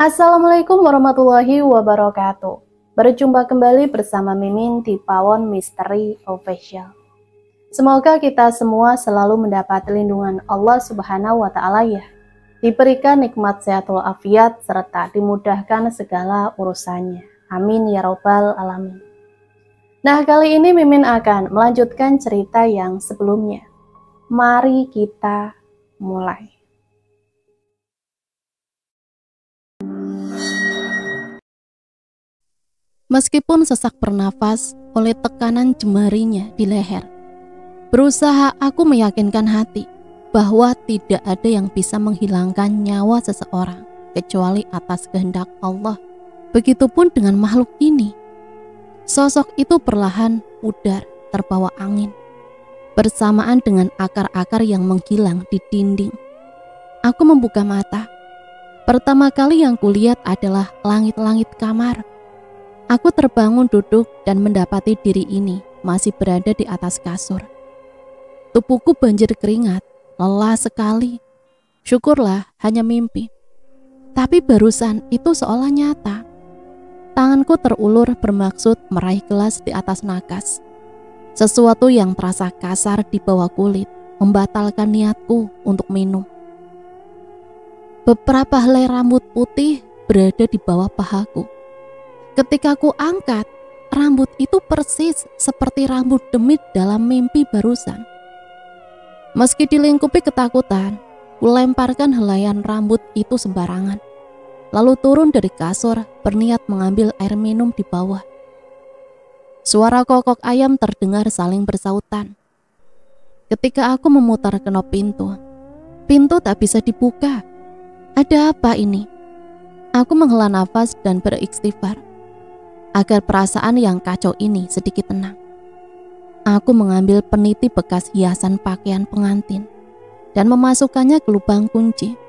Assalamualaikum warahmatullahi wabarakatuh. Berjumpa kembali bersama Mimin di Pawon Misteri Official. Semoga kita semua selalu mendapat lindungan Allah Subhanahu wa Ta'ala ya. Diberikan nikmat sehatul afiat serta dimudahkan segala urusannya. Amin ya robbal alamin. Nah, kali ini Mimin akan melanjutkan cerita yang sebelumnya. Mari kita mulai. Meskipun sesak bernafas oleh tekanan jemarinya di leher, berusaha aku meyakinkan hati bahwa tidak ada yang bisa menghilangkan nyawa seseorang kecuali atas kehendak Allah. Begitupun dengan makhluk ini. Sosok itu perlahan pudar terbawa angin, bersamaan dengan akar-akar yang menghilang di dinding. Aku membuka mata. Pertama kali yang kulihat adalah langit-langit kamar. Aku terbangun duduk dan mendapati diri ini masih berada di atas kasur. Tubuhku banjir keringat, lelah sekali. Syukurlah hanya mimpi. Tapi barusan itu seolah nyata. Tanganku terulur bermaksud meraih gelas di atas nakas. Sesuatu yang terasa kasar di bawah kulit membatalkan niatku untuk minum. Beberapa helai rambut putih berada di bawah pahaku. Ketika ku angkat, rambut itu persis seperti rambut demit dalam mimpi barusan. Meski dilingkupi ketakutan, ku lemparkan helaian rambut itu sembarangan. Lalu turun dari kasur, berniat mengambil air minum di bawah. Suara kokok ayam terdengar saling bersautan. Ketika aku memutar kenop pintu, pintu tak bisa dibuka. Ada apa ini? Aku menghela nafas dan beristighfar agar perasaan yang kacau ini sedikit tenang. Aku mengambil peniti bekas hiasan pakaian pengantin dan memasukkannya ke lubang kunci.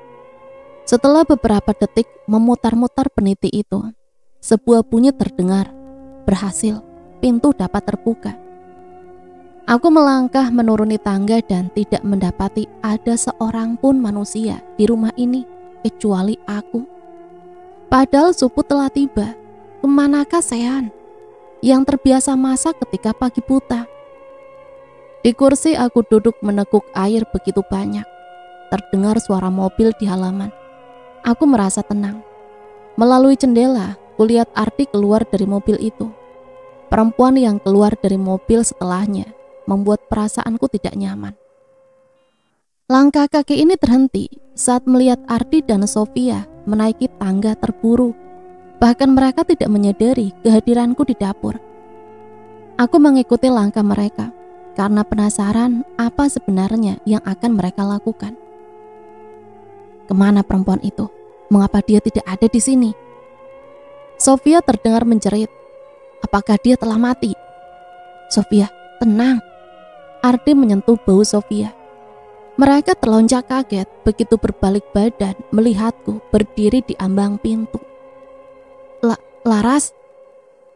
Setelah beberapa detik memutar-mutar peniti itu, sebuah bunyi terdengar. Berhasil, pintu dapat terbuka. Aku melangkah menuruni tangga dan tidak mendapati ada seorang pun manusia di rumah ini kecuali aku. Padahal subuh telah tiba. Kemanakah Sean yang terbiasa masak ketika pagi buta? Di kursi aku duduk meneguk air begitu banyak. Terdengar suara mobil di halaman. Aku merasa tenang. Melalui jendela, kulihat Ardi keluar dari mobil itu. Perempuan yang keluar dari mobil setelahnya membuat perasaanku tidak nyaman. Langkah kaki ini terhenti saat melihat Ardi dan Sofia menaiki tangga terburu. Bahkan mereka tidak menyadari kehadiranku di dapur. Aku mengikuti langkah mereka karena penasaran apa sebenarnya yang akan mereka lakukan. Kemana perempuan itu? Mengapa dia tidak ada di sini? Sofia terdengar menjerit. Apakah dia telah mati? Sofia, tenang. Ardi menyentuh bahu Sofia. Mereka terlonjak kaget begitu berbalik badan melihatku berdiri di ambang pintu. Laras,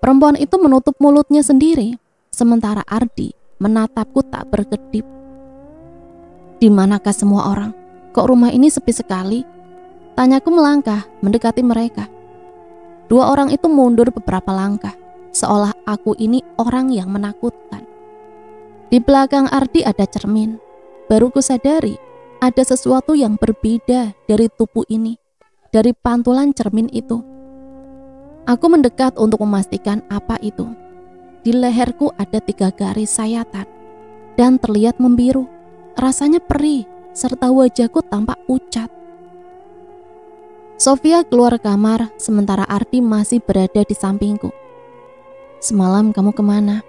perempuan itu menutup mulutnya sendiri, sementara Ardi menatapku tak berkedip. Di manakah semua orang? Kok rumah ini sepi sekali? Tanyaku melangkah mendekati mereka. Dua orang itu mundur beberapa langkah, seolah aku ini orang yang menakutkan. Di belakang Ardi ada cermin. Baru kusadari ada sesuatu yang berbeda dari tubuh ini, dari pantulan cermin itu. Aku mendekat untuk memastikan apa itu. Di leherku ada 3 garis sayatan dan terlihat membiru. Rasanya perih serta wajahku tampak pucat. Sofia keluar kamar sementara Ardi masih berada di sampingku. Semalam kamu kemana?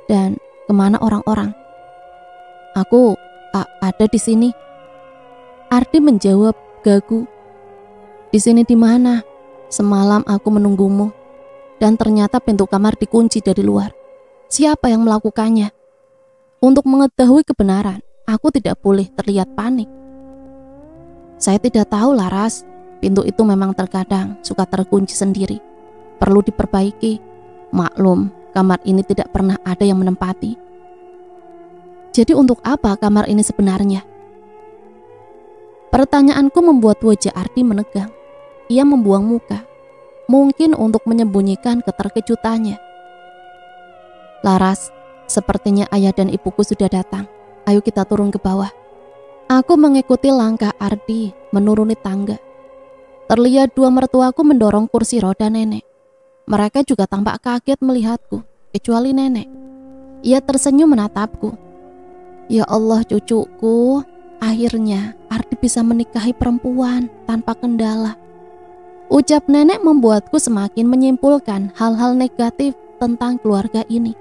Dan kemana orang-orang? Aku ada di sini. Ardi menjawab gagu. Di sini di mana? Semalam aku menunggumu, dan ternyata pintu kamar dikunci dari luar. Siapa yang melakukannya? Untuk mengetahui kebenaran, aku tidak boleh terlihat panik. Saya tidak tahu, Laras. Pintu itu memang terkadang suka terkunci sendiri. Perlu diperbaiki. Maklum, kamar ini tidak pernah ada yang menempati. Jadi untuk apa kamar ini sebenarnya? Pertanyaanku membuat wajah Ardi menegang. ia membuang muka, mungkin untuk menyembunyikan keterkejutannya. Laras, sepertinya ayah dan ibuku sudah datang. Ayo kita turun ke bawah. Aku mengikuti langkah Ardi menuruni tangga. Terlihat dua mertuaku mendorong kursi roda nenek. Mereka juga tampak kaget melihatku, kecuali nenek. Ia tersenyum menatapku. Ya Allah cucuku, akhirnya Ardi bisa menikahi perempuan tanpa kendala. Ucap nenek membuatku semakin menyimpulkan hal-hal negatif tentang keluarga ini.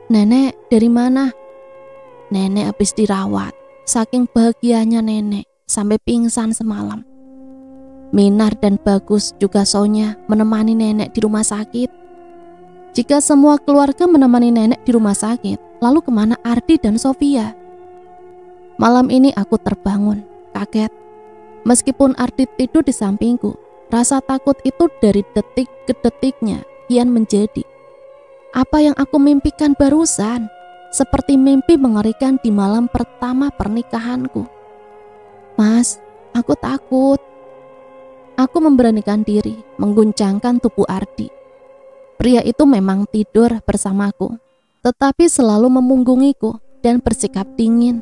Nenek dari mana? Nenek habis dirawat. Saking bahagianya nenek sampai pingsan semalam. Minar dan Bagus juga Sonya menemani nenek di rumah sakit. Jika semua keluarga menemani nenek di rumah sakit, lalu kemana Ardi dan Sofia? Malam ini aku terbangun, kaget. Meskipun Ardi tidur di sampingku, rasa takut itu dari detik ke detiknya kian menjadi. Apa yang aku mimpikan barusan? Seperti mimpi mengerikan di malam pertama pernikahanku. Mas, aku takut. Aku memberanikan diri mengguncangkan tubuh Ardi. Pria itu memang tidur bersamaku, tetapi selalu memunggungiku dan bersikap dingin.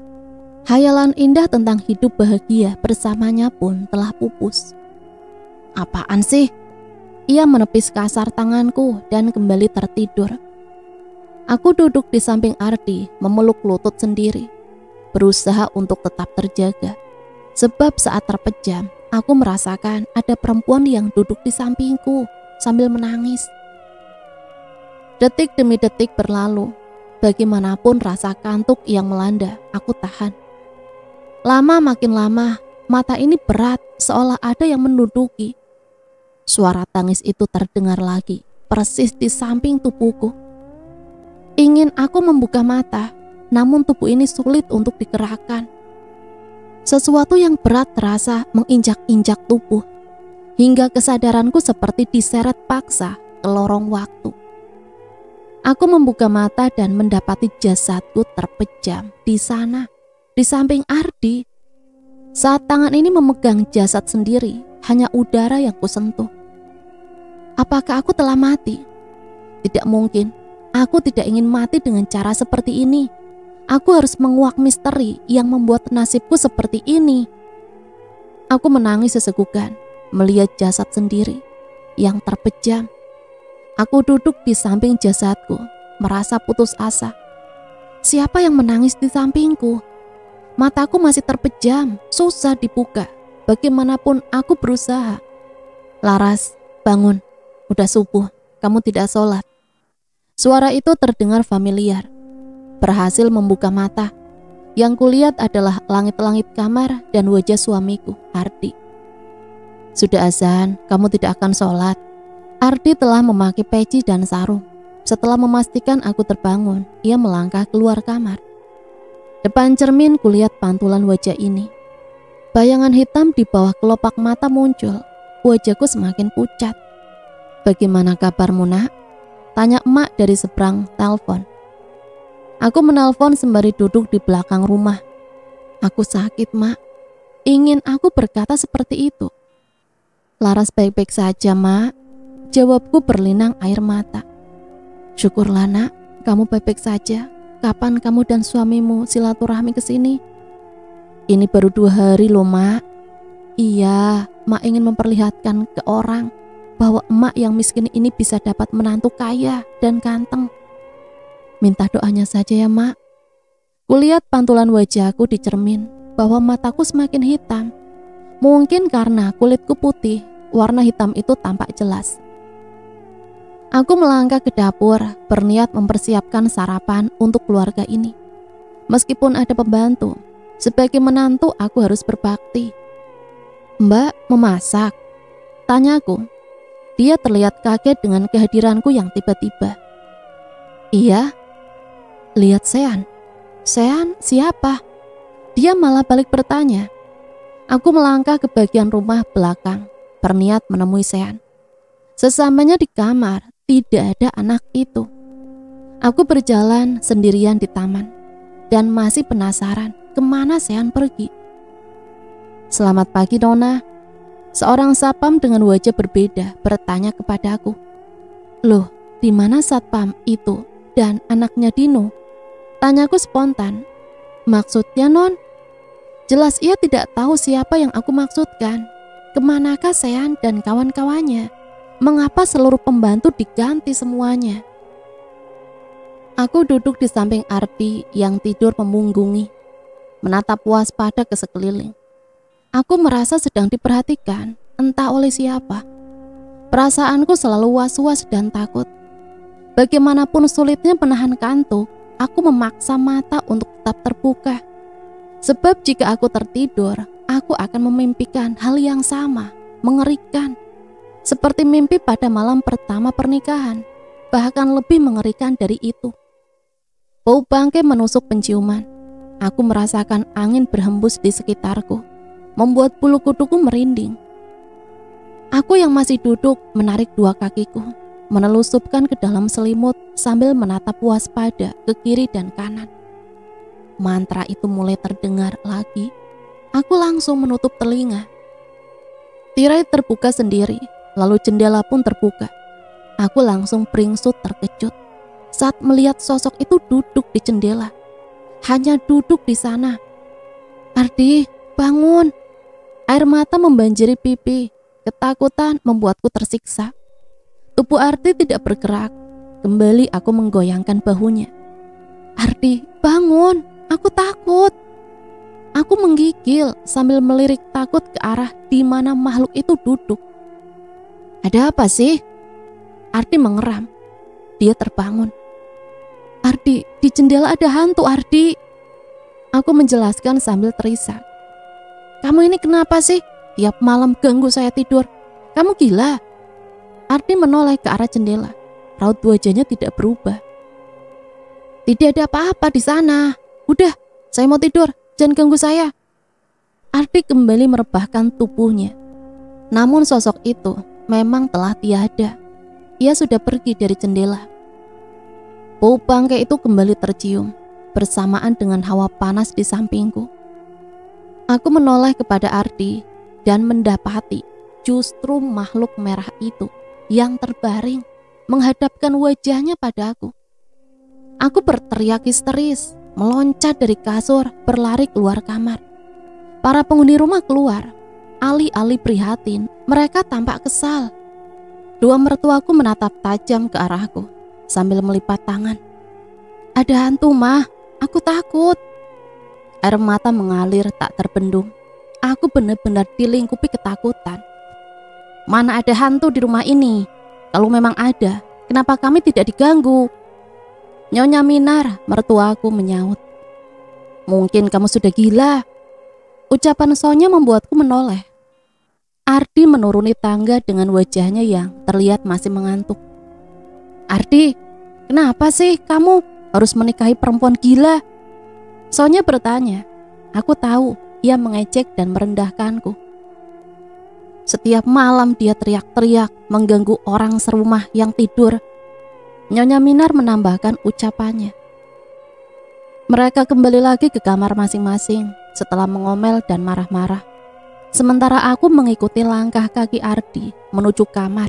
Hayalan indah tentang hidup bahagia bersamanya pun telah pupus. Apaan sih? Ia menepis kasar tanganku dan kembali tertidur. Aku duduk di samping Ardi, memeluk lutut sendiri, berusaha untuk tetap terjaga. Sebab saat terpejam, aku merasakan ada perempuan yang duduk di sampingku sambil menangis. Detik demi detik berlalu. Bagaimanapun rasa kantuk yang melanda, aku tahan. Lama makin lama, mata ini berat seolah ada yang menduduki. Suara tangis itu terdengar lagi, persis di samping tubuhku. Ingin aku membuka mata, namun tubuh ini sulit untuk digerakkan. Sesuatu yang berat terasa menginjak-injak tubuh, hingga kesadaranku seperti diseret paksa ke lorong waktu. Aku membuka mata dan mendapati jasadku terpejam di sana, di samping Ardi. Saat tangan ini memegang jasad sendiri, hanya udara yang kusentuh. Apakah aku telah mati? Tidak mungkin. Aku tidak ingin mati dengan cara seperti ini. Aku harus menguak misteri yang membuat nasibku seperti ini. Aku menangis sesegukan melihat jasad sendiri yang terpejam. Aku duduk di samping jasadku, merasa putus asa. Siapa yang menangis di sampingku? Mataku masih terpejam, susah dibuka. Bagaimanapun aku berusaha. Laras, bangun. Udah subuh, kamu tidak sholat. Suara itu terdengar familiar. Berhasil membuka mata. Yang kulihat adalah langit-langit kamar dan wajah suamiku, Ardi. Sudah azan, kamu tidak akan sholat. Ardi telah memakai peci dan sarung. Setelah memastikan aku terbangun, ia melangkah keluar kamar. Depan cermin kulihat pantulan wajah ini. Bayangan hitam di bawah kelopak mata muncul. Wajahku semakin pucat. Bagaimana kabarmu, nak? Tanya emak dari seberang telepon. Aku menelpon sembari duduk di belakang rumah. Aku sakit, mak. Ingin aku berkata seperti itu. Laras baik-baik saja, mak. Jawabku berlinang air mata. Syukurlah, nak, kamu baik-baik saja. Kapan kamu dan suamimu silaturahmi ke sini? Ini baru 2 hari loh, mak. Iya, mak ingin memperlihatkan ke orang bahwa emak yang miskin ini bisa dapat menantu kaya dan ganteng. Minta doanya saja ya, mak. Kulihat pantulan wajahku di cermin bahwa mataku semakin hitam. Mungkin karena kulitku putih, warna hitam itu tampak jelas. Aku melangkah ke dapur, berniat mempersiapkan sarapan untuk keluarga ini. Meskipun ada pembantu, sebagai menantu aku harus berbakti. Mbak, memasak? Tanyaku. Dia terlihat kaget dengan kehadiranku yang tiba-tiba. Iya. Lihat Sean. Sean siapa? Dia malah balik bertanya. Aku melangkah ke bagian rumah belakang, berniat menemui Sean. Sesamanya di kamar, tidak ada anak itu. Aku berjalan sendirian di taman dan masih penasaran kemana Sean pergi. Selamat pagi, Nona. Seorang satpam dengan wajah berbeda bertanya kepadaku, "Loh, di mana satpam itu dan anaknya Dino?" Tanyaku spontan. "Maksudnya, Non?" Jelas ia tidak tahu siapa yang aku maksudkan. Kemanakah Sean dan kawan-kawannya? Mengapa seluruh pembantu diganti semuanya? Aku duduk di samping Ardi yang tidur memunggungi, menatap waspada ke sekeliling. Aku merasa sedang diperhatikan, entah oleh siapa. Perasaanku selalu was-was dan takut. Bagaimanapun sulitnya menahan kantuk, aku memaksa mata untuk tetap terbuka. Sebab jika aku tertidur, aku akan memimpikan hal yang sama, mengerikan. Seperti mimpi pada malam pertama pernikahan, bahkan lebih mengerikan dari itu. Bau bangkai menusuk penciuman. Aku merasakan angin berhembus di sekitarku, membuat bulu kuduku merinding. Aku yang masih duduk menarik dua kakiku, menelusupkan ke dalam selimut sambil menatap waspada ke kiri dan kanan. Mantra itu mulai terdengar lagi. Aku langsung menutup telinga. Tirai terbuka sendiri, lalu jendela pun terbuka. Aku langsung beringsut terkejut saat melihat sosok itu duduk di jendela. Hanya duduk di sana. "Ardi, bangun!" Air mata membanjiri pipi. Ketakutan membuatku tersiksa. Tubuh Ardi tidak bergerak. Kembali aku menggoyangkan bahunya. "Ardi, bangun! Aku takut!" Aku menggigil sambil melirik takut ke arah di mana makhluk itu duduk. "Ada apa sih?" Ardi mengeram. Dia terbangun. "Ardi, di jendela ada hantu, Ardi." Aku menjelaskan sambil terisak. "Kamu ini kenapa sih? Tiap malam ganggu saya tidur. Kamu gila?" Ardi menoleh ke arah jendela. Raut wajahnya tidak berubah. "Tidak ada apa-apa di sana. Udah, saya mau tidur. Jangan ganggu saya." Ardi kembali merebahkan tubuhnya. Namun sosok itu memang telah tiada. Ia sudah pergi dari jendela. Bau bangkai itu kembali tercium, bersamaan dengan hawa panas di sampingku. Aku menoleh kepada Ardi dan mendapati justru makhluk merah itu yang terbaring menghadapkan wajahnya padaku. Aku berteriak histeris, meloncat dari kasur, berlari keluar kamar. Para penghuni rumah keluar, alih-alih prihatin, mereka tampak kesal. Dua mertuaku menatap tajam ke arahku sambil melipat tangan. "Ada hantu, Mah. Aku takut." Air mata mengalir tak terbendung. Aku benar-benar dilingkupi ketakutan. "Mana ada hantu di rumah ini? Kalau memang ada, kenapa kami tidak diganggu?" Nyonya Minar, mertuaku menyaut. "Mungkin kamu sudah gila." Ucapan Sonya membuatku menoleh. Ardi menuruni tangga dengan wajahnya yang terlihat masih mengantuk. "Ardi, kenapa sih kamu harus menikahi perempuan gila?" Sonya bertanya. Aku tahu ia mengejek dan merendahkanku. Setiap malam dia teriak-teriak mengganggu orang serumah yang tidur. Nyonya Minar menambahkan ucapannya. Mereka kembali lagi ke kamar masing-masing setelah mengomel dan marah-marah. Sementara aku mengikuti langkah kaki Ardi menuju kamar.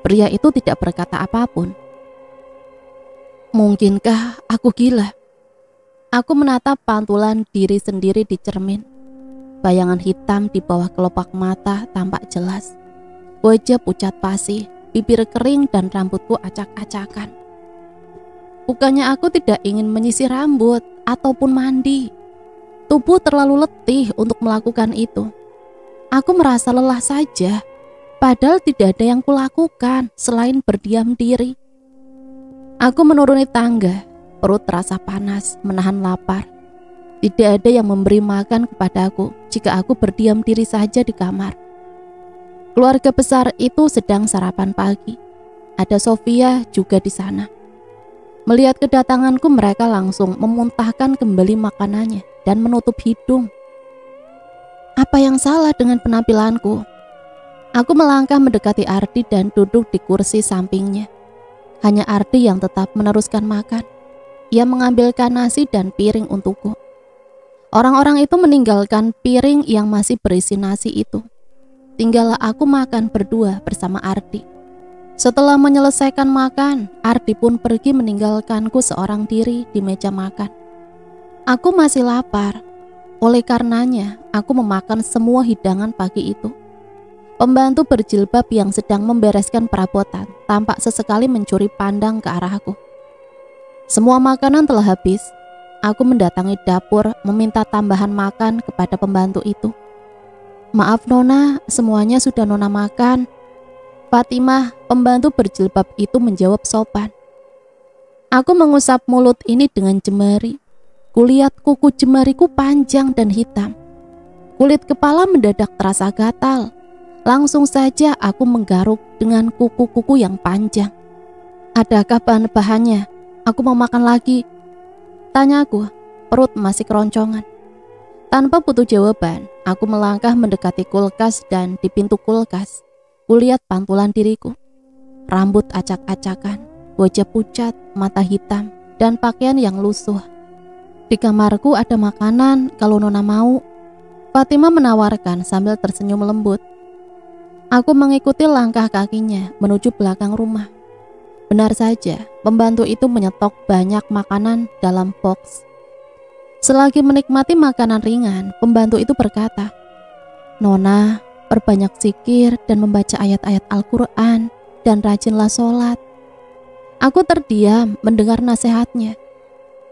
Pria itu tidak berkata apapun. Mungkinkah aku gila? Aku menatap pantulan diri sendiri di cermin. Bayangan hitam di bawah kelopak mata tampak jelas. Wajah pucat pasi, bibir kering dan rambutku acak-acakan. Bukannya aku tidak ingin menyisir rambut ataupun mandi. Tubuh terlalu letih untuk melakukan itu. Aku merasa lelah saja, padahal tidak ada yang kulakukan selain berdiam diri. Aku menuruni tangga, perut terasa panas, menahan lapar. Tidak ada yang memberi makan kepadaku jika aku berdiam diri saja di kamar. Keluarga besar itu sedang sarapan pagi. Ada Sofia juga di sana. Melihat kedatanganku, mereka langsung memuntahkan kembali makanannya dan menutup hidung. Apa yang salah dengan penampilanku? Aku melangkah mendekati Ardi dan duduk di kursi sampingnya. Hanya Ardi yang tetap meneruskan makan. Ia mengambilkan nasi dan piring untukku. Orang-orang itu meninggalkan piring yang masih berisi nasi itu. tinggal aku makan berdua bersama Ardi. Setelah menyelesaikan makan, Ardi pun pergi meninggalkanku seorang diri di meja makan. Aku masih lapar, oleh karenanya aku memakan semua hidangan pagi itu. Pembantu berjilbab yang sedang membereskan perabotan tampak sesekali mencuri pandang ke arahku. Semua makanan telah habis. Aku mendatangi dapur meminta tambahan makan kepada pembantu itu. "Maaf Nona, semuanya sudah Nona makan." Fatimah, pembantu berjilbab itu menjawab sopan. Aku mengusap mulut ini dengan jemari. Kulihat kuku jemariku panjang dan hitam. Kulit kepala mendadak terasa gatal. Langsung saja aku menggaruk dengan kuku-kuku yang panjang. "Adakah bahan-bahannya? Aku mau makan lagi," tanyaku, perut masih keroncongan. Tanpa butuh jawaban, aku melangkah mendekati kulkas dan di pintu kulkas, kulihat pantulan diriku. Rambut acak-acakan, wajah pucat, mata hitam, dan pakaian yang lusuh. "Di kamarku ada makanan kalau Nona mau," Fatimah menawarkan sambil tersenyum lembut. Aku mengikuti langkah kakinya menuju belakang rumah. Benar saja, pembantu itu menyetok banyak makanan dalam box. Selagi menikmati makanan ringan, pembantu itu berkata, "Nona, perbanyak zikir dan membaca ayat-ayat Al-Quran dan rajinlah sholat." Aku terdiam mendengar nasihatnya.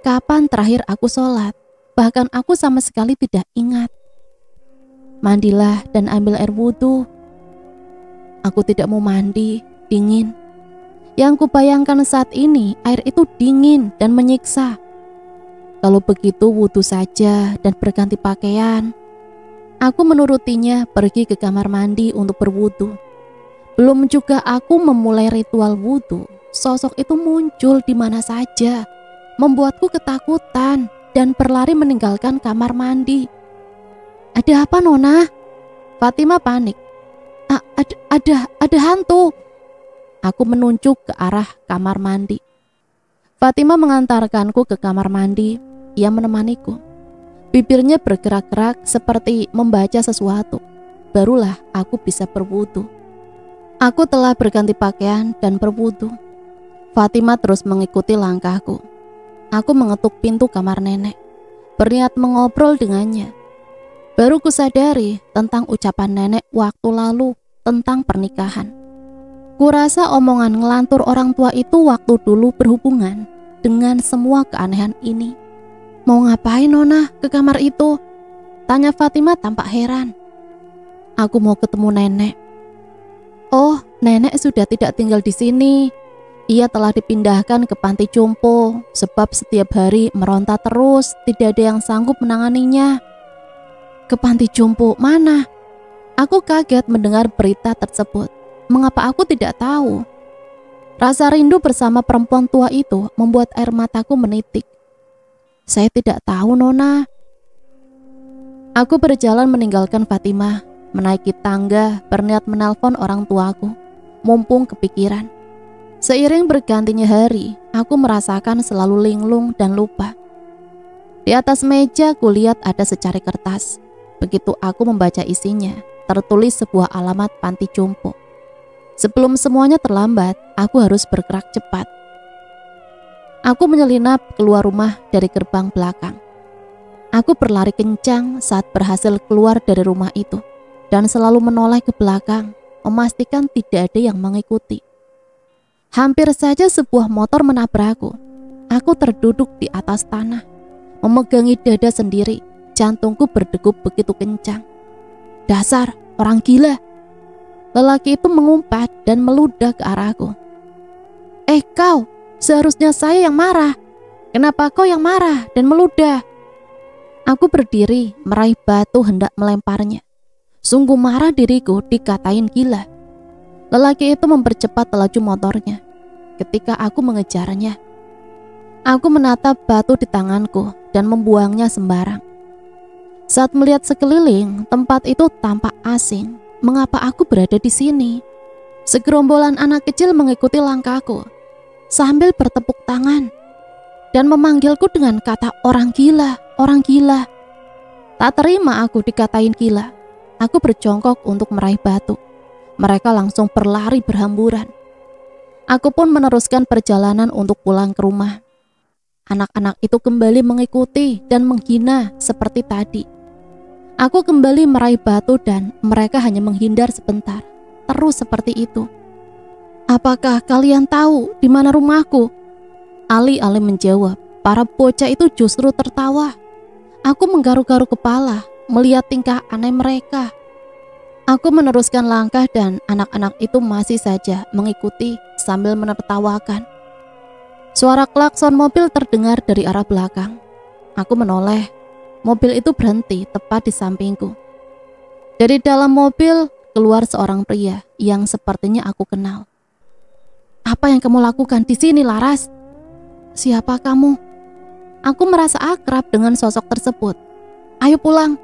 Kapan terakhir aku sholat? Bahkan aku sama sekali tidak ingat. "Mandilah dan ambil air wudhu." Aku tidak mau mandi, dingin. Yang kubayangkan saat ini, air itu dingin dan menyiksa. Kalau begitu wudhu saja dan berganti pakaian. Aku menurutinya pergi ke kamar mandi untuk berwudhu. Belum juga aku memulai ritual wudhu, sosok itu muncul di mana saja, membuatku ketakutan dan berlari meninggalkan kamar mandi. "Ada apa Nona?" Fatimah panik. Ada hantu." Aku menunjuk ke arah kamar mandi. Fatimah mengantarkanku ke kamar mandi. Ia menemaniku. Bibirnya bergerak-gerak seperti membaca sesuatu. Barulah aku bisa berwudu. Aku telah berganti pakaian dan berwudu. Fatimah terus mengikuti langkahku. Aku mengetuk pintu kamar nenek, berniat mengobrol dengannya. Baru kusadari tentang ucapan nenek waktu lalu tentang pernikahan. Kurasa omongan ngelantur orang tua itu waktu dulu berhubungan dengan semua keanehan ini. "Mau ngapain Nona ke kamar itu?" tanya Fatimah tampak heran. "Aku mau ketemu nenek." "Oh, nenek sudah tidak tinggal di sini. Ia telah dipindahkan ke panti jompo sebab setiap hari meronta terus, tidak ada yang sanggup menanganinya." "Ke panti jompo mana?" Aku kaget mendengar berita tersebut. Mengapa aku tidak tahu? Rasa rindu bersama perempuan tua itu membuat air mataku menitik. "Saya tidak tahu Nona." Aku berjalan meninggalkan Fatimah, menaiki tangga berniat menelpon orang tuaku, mumpung kepikiran. Seiring bergantinya hari, aku merasakan selalu linglung dan lupa. Di atas meja kulihat ada secari kertas. Begitu aku membaca isinya, tertulis sebuah alamat panti jompo. Sebelum semuanya terlambat, aku harus bergerak cepat. Aku menyelinap keluar rumah dari gerbang belakang. Aku berlari kencang saat berhasil keluar dari rumah itu dan selalu menoleh ke belakang, memastikan tidak ada yang mengikuti. Hampir saja sebuah motor menabrakku. Aku terduduk di atas tanah, memegangi dada sendiri. Jantungku berdegup begitu kencang. "Dasar orang gila!" Lelaki itu mengumpat dan meludah ke arahku. Kau, seharusnya saya yang marah. Kenapa kau yang marah dan meludah?" Aku berdiri meraih batu hendak melemparnya. Sungguh marah diriku dikatain gila. Lelaki itu mempercepat laju motornya. Ketika aku mengejarnya, aku menatap batu di tanganku dan membuangnya sembarang. Saat melihat sekeliling, tempat itu tampak asing. Mengapa aku berada di sini? Segerombolan anak kecil mengikuti langkahku sambil bertepuk tangan dan memanggilku dengan kata "orang gila, orang gila." Tak terima aku dikatain gila. Aku berjongkok untuk meraih batu. Mereka langsung berlari berhamburan. Aku pun meneruskan perjalanan untuk pulang ke rumah. Anak-anak itu kembali mengikuti dan menghina seperti tadi. Aku kembali meraih batu dan mereka hanya menghindar sebentar. Terus seperti itu. Apakah kalian tahu di mana rumahku? Alih-alih menjawab, para bocah itu justru tertawa. Aku menggaruk-garuk kepala melihat tingkah aneh mereka. Aku meneruskan langkah dan anak-anak itu masih saja mengikuti sambil menertawakan. Suara klakson mobil terdengar dari arah belakang. Aku menoleh. Mobil itu berhenti tepat di sampingku. Dari dalam mobil keluar seorang pria yang sepertinya aku kenal. Apa yang kamu lakukan di sini, Laras? Siapa kamu? Aku merasa akrab dengan sosok tersebut. Ayo pulang.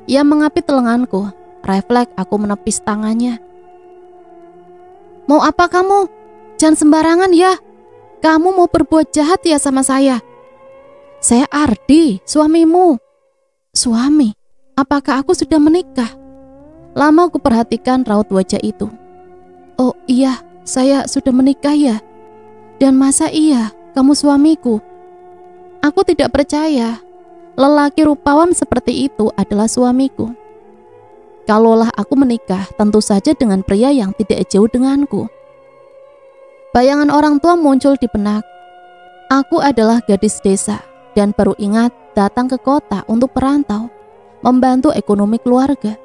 Ia mengapit lenganku. Refleks aku menepis tangannya. Mau apa kamu? Jangan sembarangan ya. Kamu mau berbuat jahat ya sama saya? Saya Ardi, suamimu. Suami? Apakah aku sudah menikah? Lama aku perhatikan raut wajah itu. Oh iya, saya sudah menikah ya. Dan masa iya, kamu suamiku? Aku tidak percaya. Lelaki rupawan seperti itu adalah suamiku. Kalaulah aku menikah, tentu saja dengan pria yang tidak jauh denganku. Bayangan orang tua muncul di benak. Aku adalah gadis desa dan baru ingat datang ke kota untuk perantau, membantu ekonomi keluarga.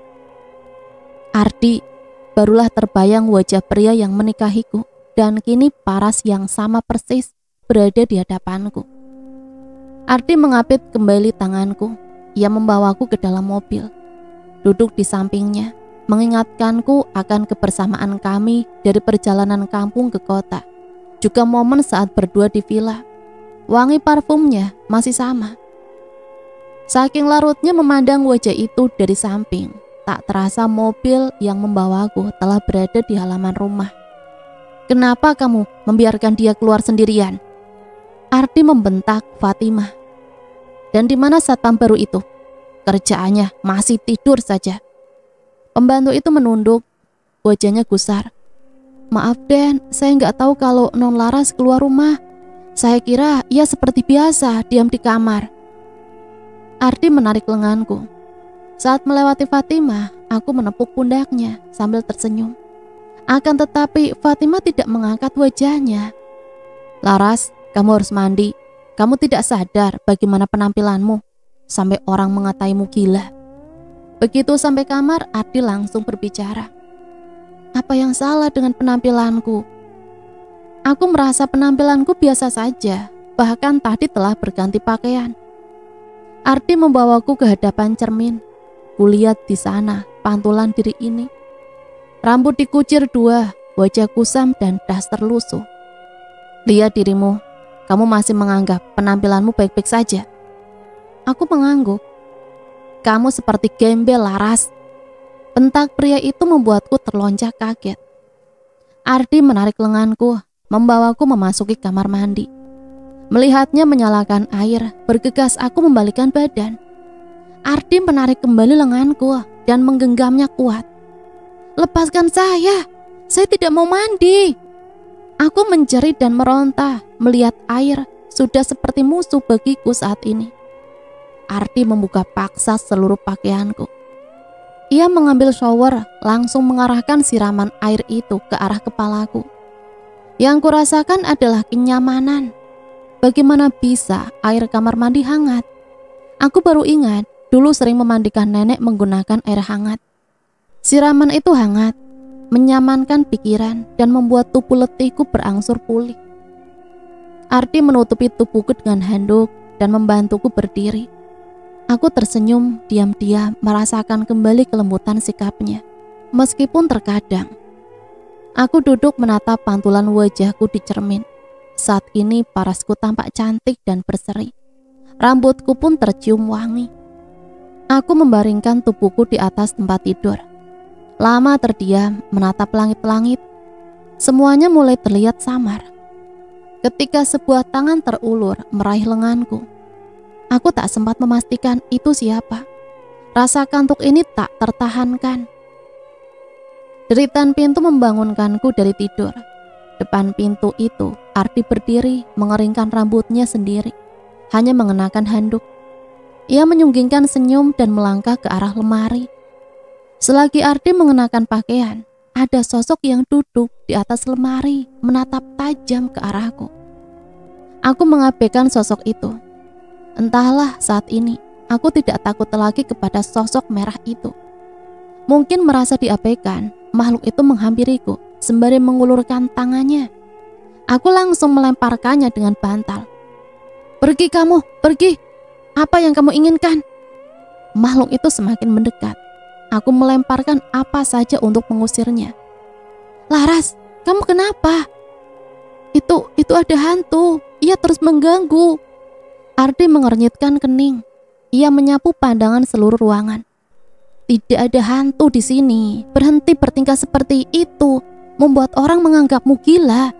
Ardi, barulah terbayang wajah pria yang menikahiku dan kini paras yang sama persis berada di hadapanku. Ardi mengapit kembali tanganku. Ia membawaku ke dalam mobil. Duduk di sampingnya, mengingatkanku akan kebersamaan kami dari perjalanan kampung ke kota. Juga momen saat berdua di villa. Wangi parfumnya masih sama. Saking larutnya memandang wajah itu dari samping, tak terasa mobil yang membawaku telah berada di halaman rumah. Kenapa kamu membiarkan dia keluar sendirian? Ardi membentak Fatimah. Dan di mana satpam baru itu? Kerjaannya masih tidur saja. Pembantu itu menunduk, wajahnya gusar. Maaf Den, saya nggak tahu kalau Non Laras keluar rumah. Saya kira ia seperti biasa diam di kamar. Ardi menarik lenganku. Saat melewati Fatimah, aku menepuk pundaknya sambil tersenyum. Akan tetapi Fatimah tidak mengangkat wajahnya. Laras, kamu harus mandi. Kamu tidak sadar bagaimana penampilanmu. Sampai orang mengataimu gila. Begitu sampai kamar, Ardi langsung berbicara. Apa yang salah dengan penampilanku? Aku merasa penampilanku biasa saja. Bahkan tadi telah berganti pakaian. Ardi membawaku ke hadapan cermin. Kulihat di sana pantulan diri ini. Rambut dikucir dua, wajah kusam dan daster lusuh. Lihat dirimu, kamu masih menganggap penampilanmu baik-baik saja. Aku mengangguk. Kamu seperti gembel, Laras. Bentak pria itu membuatku terlonjak kaget. Ardi menarik lenganku, membawaku memasuki kamar mandi. Melihatnya menyalakan air, bergegas aku membalikkan badan. Ardi menarik kembali lenganku dan menggenggamnya kuat. Lepaskan saya tidak mau mandi. Aku menjerit dan meronta, melihat air sudah seperti musuh bagiku saat ini. Ardi membuka paksa seluruh pakaianku. Ia mengambil shower, langsung mengarahkan siraman air itu ke arah kepalaku. Yang kurasakan adalah kenyamanan. Bagaimana bisa air kamar mandi hangat? Aku baru ingat, dulu sering memandikan nenek menggunakan air hangat. Siraman itu hangat, menyamankan pikiran dan membuat tubuh letihku berangsur pulih. Ardi menutupi tubuhku dengan handuk dan membantuku berdiri. Aku tersenyum diam-diam merasakan kembali kelembutan sikapnya. Meskipun terkadang aku duduk menatap pantulan wajahku di cermin. Saat ini parasku tampak cantik dan berseri. Rambutku pun tercium wangi. Aku membaringkan tubuhku di atas tempat tidur. Lama terdiam menatap langit-langit. Semuanya mulai terlihat samar. Ketika sebuah tangan terulur meraih lenganku. Aku tak sempat memastikan itu siapa. Rasa kantuk ini tak tertahankan. Deritan pintu membangunkanku dari tidur. Depan pintu itu, Ardi berdiri mengeringkan rambutnya sendiri, hanya mengenakan handuk. Ia menyunggingkan senyum dan melangkah ke arah lemari. Selagi Ardi mengenakan pakaian, ada sosok yang duduk di atas lemari menatap tajam ke arahku. Aku mengabaikan sosok itu. Entahlah, saat ini aku tidak takut lagi kepada sosok merah itu. Mungkin merasa diabaikan, makhluk itu menghampiriku sembari mengulurkan tangannya. Aku langsung melemparkannya dengan bantal. "Pergi kamu, pergi! Apa yang kamu inginkan?" Makhluk itu semakin mendekat. Aku melemparkan apa saja untuk mengusirnya. "Laras, kamu kenapa?" Itu ada hantu. Ia terus mengganggu." Ardi mengernyitkan kening. Ia menyapu pandangan seluruh ruangan. "Tidak ada hantu di sini. Berhenti bertingkah seperti itu. Membuat orang menganggapmu gila."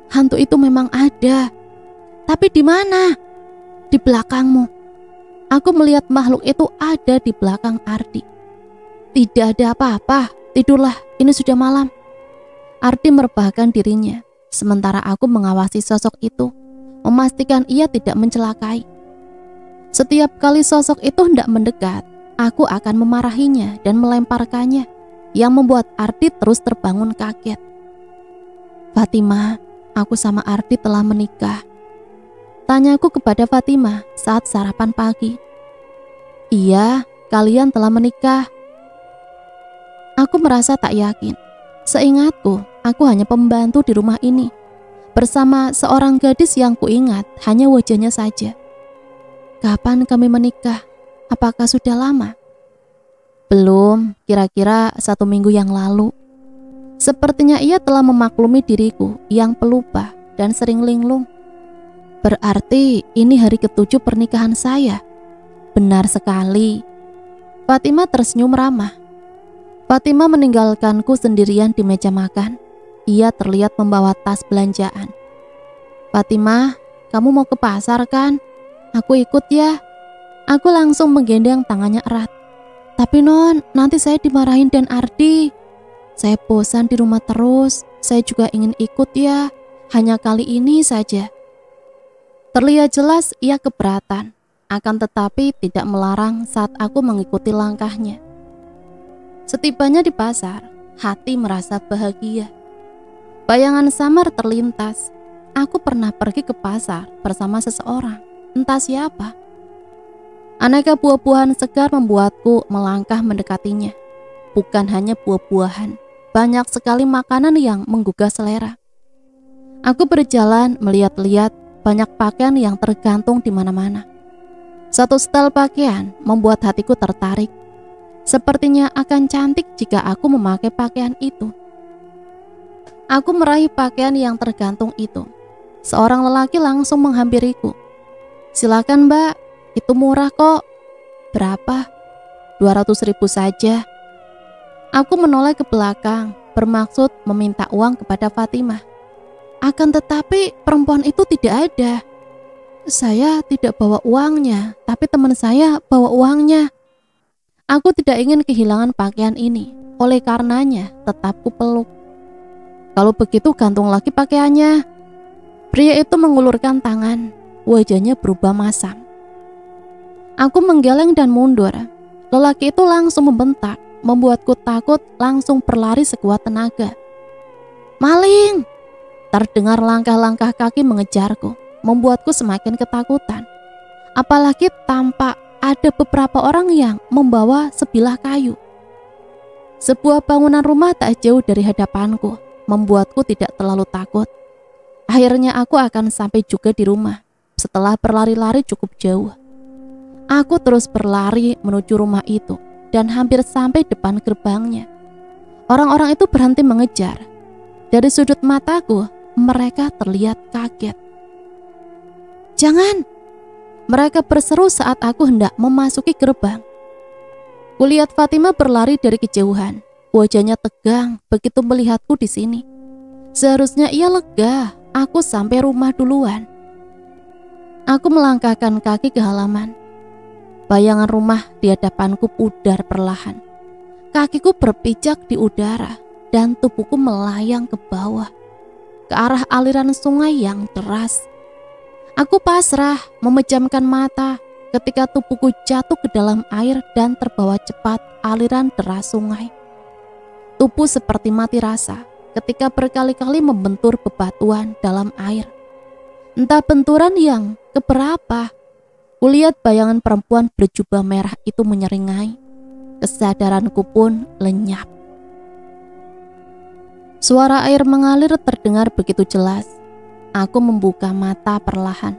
"Hantu itu memang ada. Tapi di mana?" "Di belakangmu." Aku melihat makhluk itu ada di belakang Ardi. "Tidak ada apa-apa. Tidurlah, ini sudah malam." Ardi merebahkan dirinya, sementara aku mengawasi sosok itu, memastikan ia tidak mencelakai. Setiap kali sosok itu hendak mendekat, aku akan memarahinya dan melemparkannya, yang membuat Ardi terus terbangun kaget. "Fatima, aku sama Ardi telah menikah." Tanyaku kepada Fatima saat sarapan pagi. "Iya, kalian telah menikah." Aku merasa tak yakin. Seingatku, aku hanya pembantu di rumah ini, bersama seorang gadis yang kuingat hanya wajahnya saja. "Kapan kami menikah? Apakah sudah lama?" "Belum, kira-kira 1 minggu yang lalu." Sepertinya ia telah memaklumi diriku yang pelupah dan sering linglung. "Berarti ini hari ke-7 pernikahan saya." "Benar sekali." Fatima tersenyum ramah. Fatima meninggalkanku sendirian di meja makan. Ia terlihat membawa tas belanjaan. "Fatima, kamu mau ke pasar kan? Aku ikut ya." Aku langsung menggendong tangannya erat. "Tapi Non, nanti saya dimarahin dan Ardi." "Saya bosan di rumah terus. Saya juga ingin ikut ya. Hanya kali ini saja." Terlihat jelas ia keberatan, akan tetapi tidak melarang saat aku mengikuti langkahnya. Setibanya di pasar, hati merasa bahagia. Bayangan samar terlintas. Aku pernah pergi ke pasar bersama seseorang, entah siapa. Aneka buah-buahan segar membuatku melangkah mendekatinya. Bukan hanya buah-buahan, banyak sekali makanan yang menggugah selera. Aku berjalan melihat-lihat banyak pakaian yang tergantung di mana-mana. Satu setel pakaian membuat hatiku tertarik. Sepertinya akan cantik jika aku memakai pakaian itu. Aku meraih pakaian yang tergantung itu. Seorang lelaki langsung menghampiriku. "Silakan Mbak, itu murah kok." "Berapa?" 200.000 saja." Aku menoleh ke belakang, bermaksud meminta uang kepada Fatimah. Akan tetapi perempuan itu tidak ada. "Saya tidak bawa uangnya, tapi teman saya bawa uangnya." Aku tidak ingin kehilangan pakaian ini, oleh karenanya tetap kupeluk. "Kalau begitu gantung lagi pakaiannya." Pria itu mengulurkan tangan, wajahnya berubah masam. Aku menggeleng dan mundur. Lelaki itu langsung membentak, membuatku takut langsung berlari sekuat tenaga. "Maling!" Terdengar langkah-langkah kaki mengejarku, membuatku semakin ketakutan. Apalagi tampak ada beberapa orang yang membawa sebilah kayu. Sebuah bangunan rumah tak jauh dari hadapanku, membuatku tidak terlalu takut. Akhirnya aku akan sampai juga di rumah, setelah berlari-lari cukup jauh. Aku terus berlari menuju rumah itu, dan hampir sampai depan gerbangnya. Orang-orang itu berhenti mengejar. Dari sudut mataku, mereka terlihat kaget. "Jangan!" Mereka berseru saat aku hendak memasuki gerbang. Kulihat Fatima berlari dari kejauhan. Wajahnya tegang begitu melihatku di sini. Seharusnya ia lega, aku sampai rumah duluan. Aku melangkahkan kaki ke halaman. Bayangan rumah di hadapanku pudar perlahan. Kakiku berpijak di udara dan tubuhku melayang ke bawah, ke arah aliran sungai yang deras. Aku pasrah memejamkan mata ketika tubuhku jatuh ke dalam air dan terbawa cepat aliran deras sungai. Tubuh seperti mati rasa ketika berkali-kali membentur bebatuan dalam air. Entah benturan yang keberapa, kulihat bayangan perempuan berjubah merah itu menyeringai. Kesadaranku pun lenyap. Suara air mengalir terdengar begitu jelas. Aku membuka mata perlahan.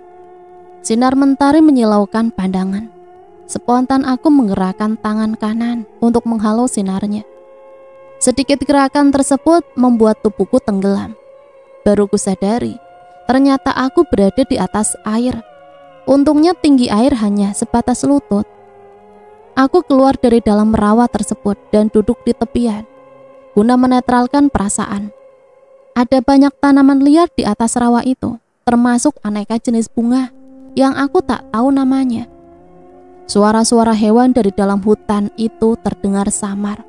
Sinar mentari menyilaukan pandangan. Spontan aku menggerakkan tangan kanan untuk menghalau sinarnya. Sedikit gerakan tersebut membuat tubuhku tenggelam. Baru kusadari, ternyata aku berada di atas air. Untungnya tinggi air hanya sebatas lutut. Aku keluar dari dalam rawa tersebut dan duduk di tepian, guna menetralkan perasaan. Ada banyak tanaman liar di atas rawa itu, termasuk aneka jenis bunga yang aku tak tahu namanya. Suara-suara hewan dari dalam hutan itu terdengar samar.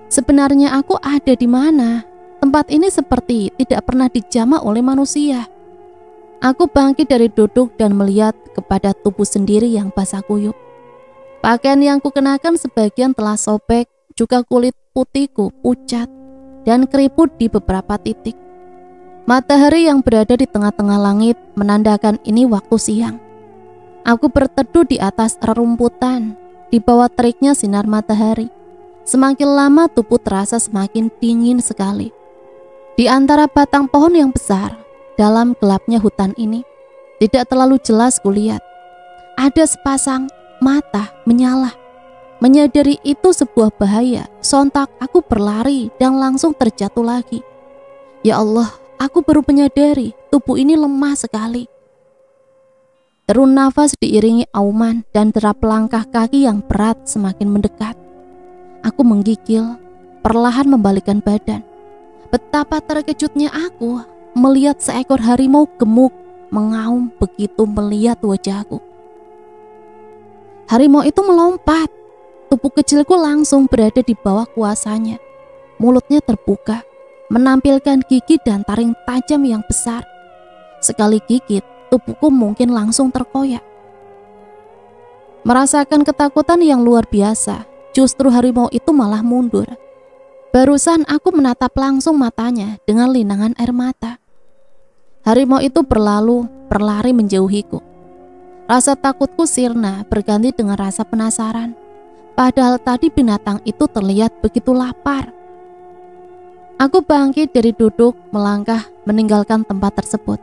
Sebenarnya aku ada di mana? Tempat ini seperti tidak pernah dijamah oleh manusia. Aku bangkit dari duduk dan melihat kepada tubuh sendiri yang basah kuyup. Pakaian yang kukenakan sebagian telah sobek, juga kulit putihku pucat dan keriput di beberapa titik. Matahari yang berada di tengah-tengah langit menandakan ini waktu siang. Aku berteduh di atas rerumputan, di bawah teriknya sinar matahari. Semakin lama tubuh terasa semakin dingin sekali. Di antara batang pohon yang besar, dalam gelapnya hutan ini, tidak terlalu jelas kulihat. Ada sepasang mata menyala. Menyadari itu sebuah bahaya, sontak aku berlari dan langsung terjatuh lagi. Ya Allah, aku baru menyadari tubuh ini lemah sekali. Derun nafas diiringi auman dan derap langkah kaki yang berat semakin mendekat. Aku menggigil, perlahan membalikkan badan. Betapa terkejutnya aku melihat seekor harimau gemuk mengaum begitu melihat wajahku. Harimau itu melompat. Tubuh kecilku langsung berada di bawah kuasanya. Mulutnya terbuka, menampilkan gigi dan taring tajam yang besar. Sekali gigit, tubuhku mungkin langsung terkoyak. Merasakan ketakutan yang luar biasa, justru harimau itu malah mundur. Barusan aku menatap langsung matanya dengan linangan air mata. Harimau itu berlari menjauhiku. Rasa takutku sirna berganti dengan rasa penasaran. Padahal tadi binatang itu terlihat begitu lapar. Aku bangkit dari duduk, melangkah meninggalkan tempat tersebut.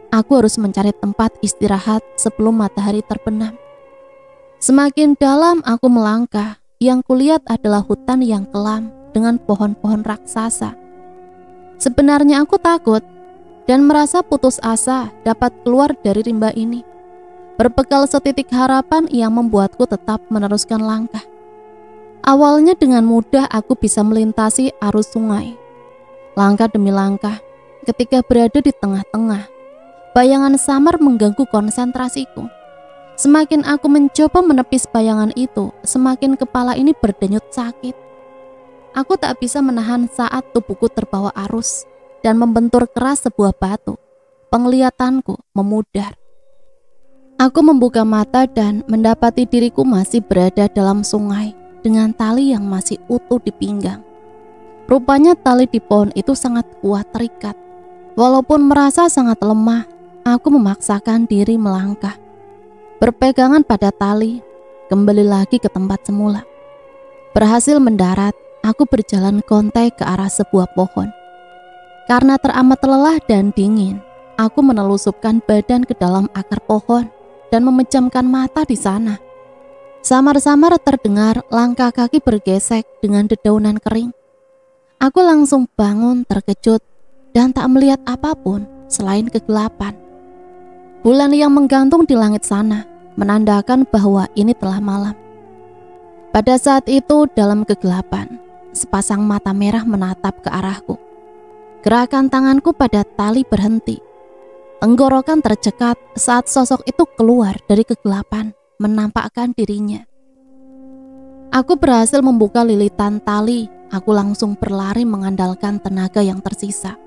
Aku harus mencari tempat istirahat sebelum matahari terbenam. Semakin dalam aku melangkah, yang kulihat adalah hutan yang kelam dengan pohon-pohon raksasa. Sebenarnya aku takut dan merasa putus asa dapat keluar dari rimba ini. Berbekal setitik harapan yang membuatku tetap meneruskan langkah. Awalnya dengan mudah aku bisa melintasi arus sungai. Langkah demi langkah, ketika berada di tengah-tengah, bayangan samar mengganggu konsentrasiku. Semakin aku mencoba menepis bayangan itu, semakin kepala ini berdenyut sakit. Aku tak bisa menahan saat tubuhku terbawa arus dan membentur keras sebuah batu. Penglihatanku memudar. Aku membuka mata dan mendapati diriku masih berada dalam sungai dengan tali yang masih utuh di pinggang. Rupanya tali di pohon itu sangat kuat terikat. Walaupun merasa sangat lemah, aku memaksakan diri melangkah. Berpegangan pada tali, kembali lagi ke tempat semula. Berhasil mendarat, aku berjalan kontai ke arah sebuah pohon. Karena teramat lelah dan dingin, aku menelusupkan badan ke dalam akar pohon dan memejamkan mata di sana. Samar-samar terdengar langkah kaki bergesek dengan dedaunan kering. Aku langsung bangun terkejut dan tak melihat apapun selain kegelapan. Bulan yang menggantung di langit sana menandakan bahwa ini telah malam. Pada saat itu dalam kegelapan, sepasang mata merah menatap ke arahku. Gerakan tanganku pada tali berhenti. Tenggorokan tercekat saat sosok itu keluar dari kegelapan menampakkan dirinya. Aku berhasil membuka lilitan tali. Aku langsung berlari mengandalkan tenaga yang tersisa.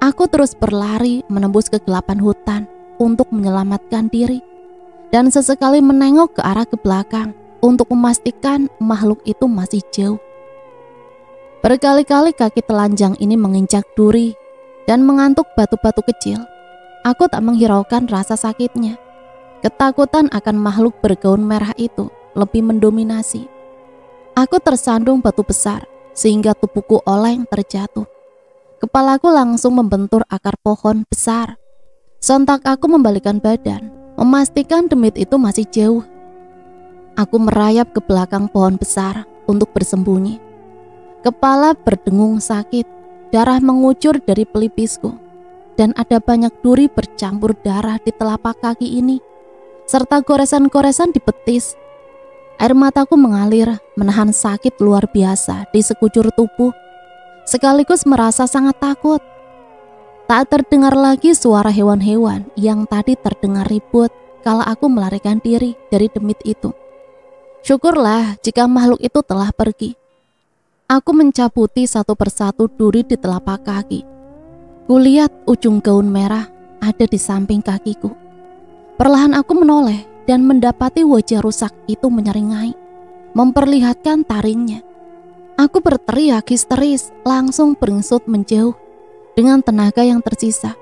Aku terus berlari menembus kegelapan hutan untuk menyelamatkan diri, dan sesekali menengok ke arah ke belakang untuk memastikan makhluk itu masih jauh. Berkali-kali kaki telanjang ini menginjak duri dan mengantuk batu-batu kecil. Aku tak menghiraukan rasa sakitnya. Ketakutan akan makhluk bergaun merah itu lebih mendominasi. Aku tersandung batu besar sehingga tubuhku oleng terjatuh. Kepalaku langsung membentur akar pohon besar. Sontak aku membalikkan badan, memastikan demit itu masih jauh. Aku merayap ke belakang pohon besar untuk bersembunyi. Kepala berdengung sakit, darah mengucur dari pelipisku, dan ada banyak duri bercampur darah di telapak kaki ini, serta goresan-goresan di betis. Air mataku mengalir, menahan sakit luar biasa di sekujur tubuh, sekaligus merasa sangat takut. Tak terdengar lagi suara hewan-hewan yang tadi terdengar ribut kala aku melarikan diri dari demit itu. Syukurlah jika makhluk itu telah pergi. Aku mencabuti satu persatu duri di telapak kaki. Kulihat ujung gaun merah ada di samping kakiku. Perlahan aku menoleh dan mendapati wajah rusak itu menyeringai, memperlihatkan taringnya. Aku berteriak histeris, langsung beringsut menjauh. Dengan tenaga yang tersisa,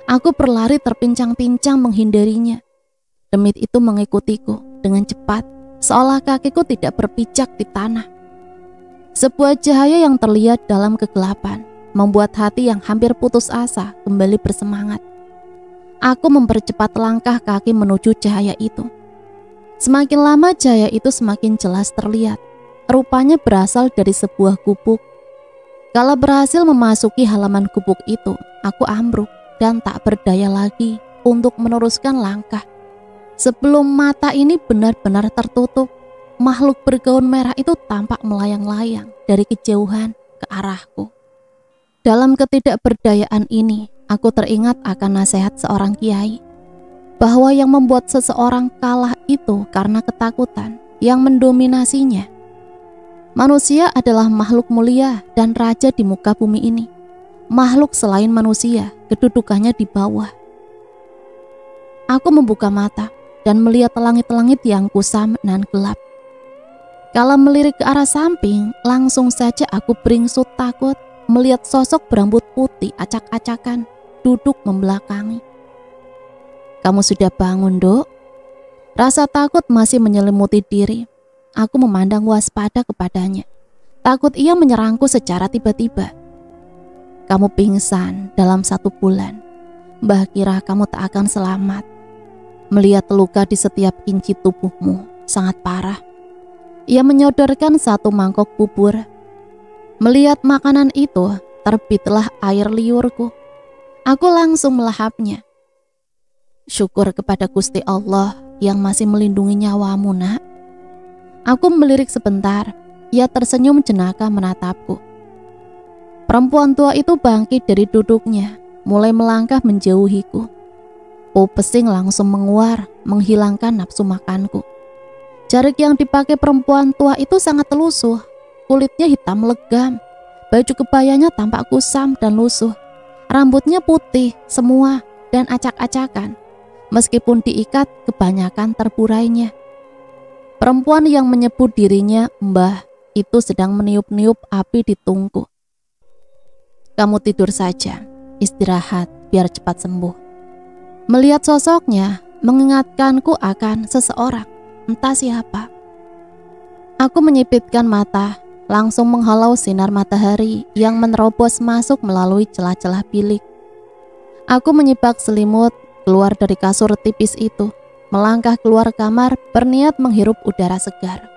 aku berlari terpincang-pincang menghindarinya. Demit itu mengikutiku dengan cepat, seolah kakiku tidak berpijak di tanah. Sebuah cahaya yang terlihat dalam kegelapan membuat hati yang hampir putus asa kembali bersemangat. Aku mempercepat langkah kaki menuju cahaya itu. Semakin lama cahaya itu semakin jelas terlihat. Rupanya berasal dari sebuah gubuk. Kala berhasil memasuki halaman gubuk itu, aku ambruk dan tak berdaya lagi untuk meneruskan langkah. Sebelum mata ini benar-benar tertutup, makhluk bergaun merah itu tampak melayang-layang dari kejauhan ke arahku. Dalam ketidakberdayaan ini, aku teringat akan nasihat seorang kiai, bahwa yang membuat seseorang kalah itu karena ketakutan yang mendominasinya. Manusia adalah makhluk mulia dan raja di muka bumi ini. Makhluk selain manusia, kedudukannya di bawah. Aku membuka mata dan melihat langit-langit yang kusam dan gelap. Kala melirik ke arah samping, langsung saja aku beringsut takut melihat sosok berambut putih acak-acakan duduk membelakangi. "Kamu sudah bangun, Dok?" Rasa takut masih menyelimuti diri. Aku memandang waspada kepadanya. Takut ia menyerangku secara tiba-tiba. "Kamu pingsan dalam 1 bulan. Mbah kira kamu tak akan selamat. Melihat luka di setiap inci tubuhmu sangat parah." Ia menyodorkan 1 mangkok bubur. Melihat makanan itu, terbitlah air liurku. Aku langsung melahapnya. "Syukur kepada Gusti Allah yang masih melindungi nyawamu, Nak." Aku melirik sebentar. Ia tersenyum jenaka menatapku. Perempuan tua itu bangkit dari duduknya, mulai melangkah menjauhiku. Bau pesing langsung menguar, menghilangkan nafsu makanku. Jarik yang dipakai perempuan tua itu sangat lusuh. Kulitnya hitam legam, baju kebayanya tampak kusam dan lusuh. Rambutnya putih semua dan acak-acakan. Meskipun diikat, kebanyakan terburainya. Perempuan yang menyebut dirinya Mbah itu sedang meniup-niup api di tungku. "Kamu tidur saja, istirahat biar cepat sembuh." Melihat sosoknya, mengingatkanku akan seseorang, entah siapa. Aku menyipitkan mata, langsung menghalau sinar matahari yang menerobos masuk melalui celah-celah bilik. Aku menyibak selimut, keluar dari kasur tipis itu, melangkah keluar kamar, berniat menghirup udara segar.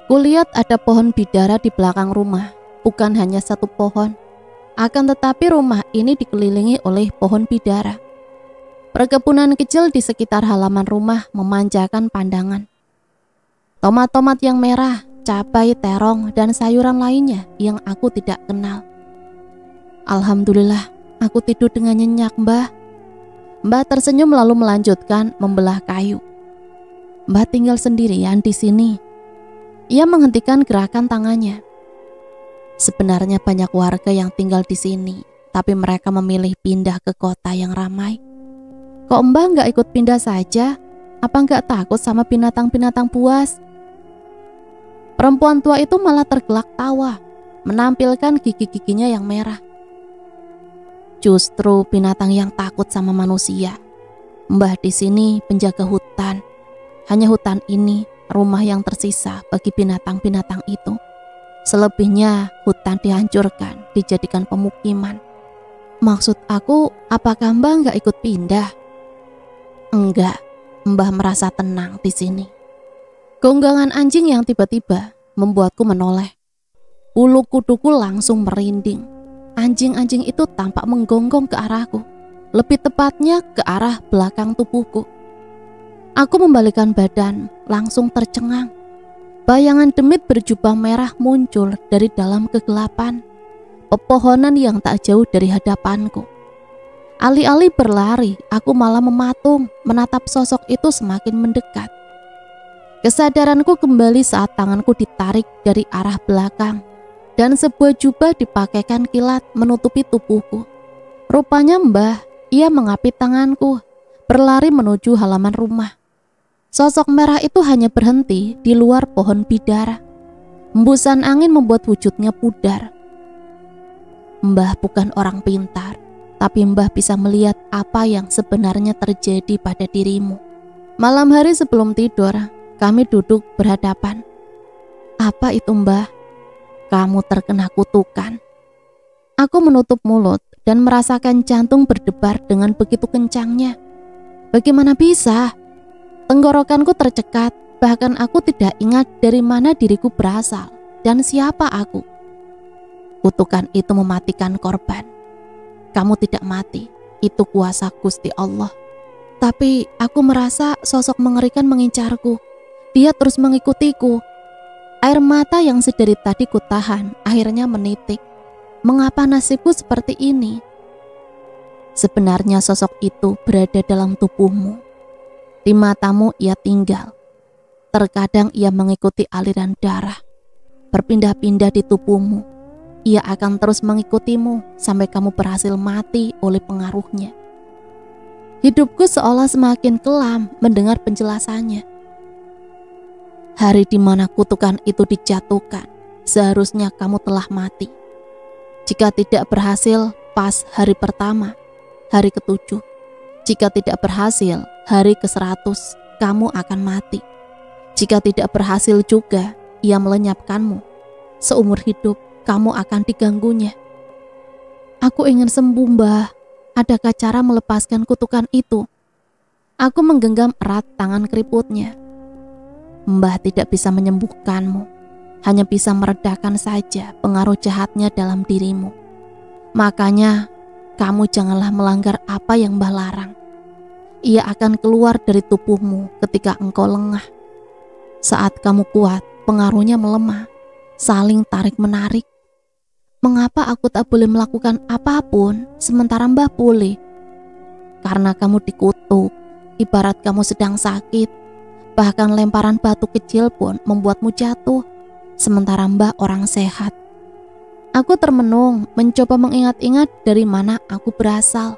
Kulihat ada pohon bidara di belakang rumah, bukan hanya 1 pohon, akan tetapi rumah ini dikelilingi oleh pohon bidara. Perkebunan kecil di sekitar halaman rumah memanjakan pandangan. Tomat-tomat yang merah, cabai, terong, dan sayuran lainnya yang aku tidak kenal. "Alhamdulillah, aku tidur dengan nyenyak, Mbah." Mbah tersenyum lalu melanjutkan membelah kayu. Mbah tinggal sendirian di sini. Ia menghentikan gerakan tangannya. Sebenarnya banyak warga yang tinggal di sini, tapi mereka memilih pindah ke kota yang ramai. Kok Mbah nggak ikut pindah saja? Apa nggak takut sama binatang-binatang buas? Perempuan tua itu malah tergelak tawa, menampilkan gigi-giginya yang merah. Justru binatang yang takut sama manusia. Mbah di sini penjaga hutan. Hanya hutan ini rumah yang tersisa bagi binatang-binatang itu. Selebihnya hutan dihancurkan, dijadikan pemukiman. Maksud aku, apakah Mbah nggak ikut pindah? Enggak, Mbah merasa tenang di sini. Gonggongan anjing yang tiba-tiba membuatku menoleh. Bulu kuduku langsung merinding. Anjing-anjing itu tampak menggonggong ke arahku, lebih tepatnya ke arah belakang tubuhku. Aku membalikkan badan, langsung tercengang. Bayangan demit berjubah merah muncul dari dalam kegelapan pepohonan yang tak jauh dari hadapanku. Alih-alih berlari, aku malah mematung menatap sosok itu semakin mendekat. Kesadaranku kembali saat tanganku ditarik dari arah belakang dan sebuah jubah dipakaikan kilat menutupi tubuhku. Rupanya Mbah, ia mengapit tanganku, berlari menuju halaman rumah. Sosok merah itu hanya berhenti di luar pohon bidara. Hembusan angin membuat wujudnya pudar. Mbah bukan orang pintar, tapi Mbah bisa melihat apa yang sebenarnya terjadi pada dirimu. Malam hari sebelum tidur, kami duduk berhadapan. Apa itu Mbah? Kamu terkena kutukan. Aku menutup mulut dan merasakan jantung berdebar dengan begitu kencangnya. Bagaimana bisa? Tenggorokanku tercekat, bahkan aku tidak ingat dari mana diriku berasal dan siapa aku. Kutukan itu mematikan korban. Kamu tidak mati, itu kuasa Gusti Allah. Tapi aku merasa sosok mengerikan mengincarku. Dia terus mengikutiku. Air mata yang sedari tadi kutahan akhirnya menitik. Mengapa nasibku seperti ini? Sebenarnya sosok itu berada dalam tubuhmu. Di matamu ia tinggal. Terkadang ia mengikuti aliran darah. Berpindah-pindah di tubuhmu. Ia akan terus mengikutimu sampai kamu berhasil mati oleh pengaruhnya. Hidupku seolah semakin kelam mendengar penjelasannya. Hari di mana kutukan itu dijatuhkan, seharusnya kamu telah mati. Jika tidak berhasil, pas hari pertama, hari ke-7. Jika tidak berhasil, hari ke-100, kamu akan mati. Jika tidak berhasil juga, ia melenyapkanmu. Seumur hidup, kamu akan diganggunya. Aku ingin sembuh, Mbah. Adakah cara melepaskan kutukan itu? Aku menggenggam erat tangan keriputnya. Mbah tidak bisa menyembuhkanmu, hanya bisa meredakan saja pengaruh jahatnya dalam dirimu. Makanya, kamu janganlah melanggar apa yang Mbah larang. Ia akan keluar dari tubuhmu ketika engkau lengah. Saat kamu kuat, pengaruhnya melemah, saling tarik-menarik. Mengapa aku tak boleh melakukan apapun sementara Mbah boleh? Karena kamu dikutuk, ibarat kamu sedang sakit. Bahkan lemparan batu kecil pun membuatmu jatuh, sementara Mbah orang sehat. Aku termenung, mencoba mengingat-ingat dari mana aku berasal.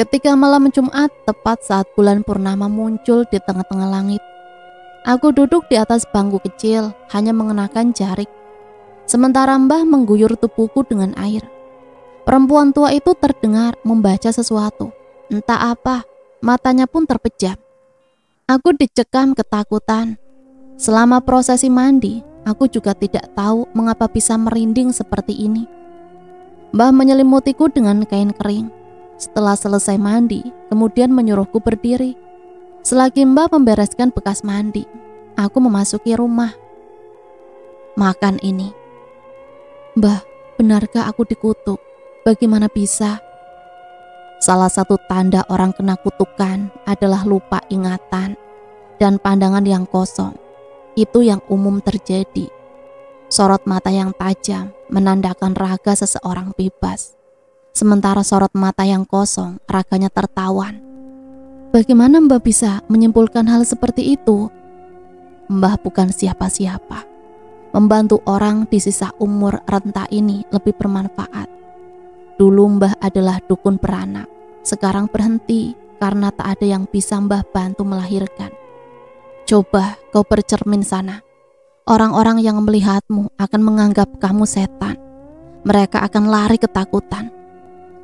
Ketika malam Jumat, tepat saat bulan purnama muncul di tengah-tengah langit, aku duduk di atas bangku kecil, hanya mengenakan jarik. Sementara Mbah mengguyur tubuhku dengan air. Perempuan tua itu terdengar membaca sesuatu, entah apa, matanya pun terpejam. Aku dicekam ketakutan. Selama prosesi mandi, aku juga tidak tahu mengapa bisa merinding seperti ini. Mbah menyelimutiku dengan kain kering. Setelah selesai mandi, kemudian menyuruhku berdiri. Selagi Mbah membereskan bekas mandi, aku memasuki rumah. Makan ini. Mbah, benarkah aku dikutuk? Bagaimana bisa? Salah satu tanda orang kena kutukan adalah lupa ingatan dan pandangan yang kosong. Itu yang umum terjadi. Sorot mata yang tajam menandakan raga seseorang bebas. Sementara sorot mata yang kosong, raganya tertawan. Bagaimana Mbah bisa menyimpulkan hal seperti itu? Mbah bukan siapa-siapa. Membantu orang di sisa umur renta ini lebih bermanfaat. Dulu Mbah adalah dukun beranak, sekarang berhenti karena tak ada yang bisa Mbah bantu melahirkan. Coba kau bercermin sana. Orang-orang yang melihatmu akan menganggap kamu setan. Mereka akan lari ketakutan.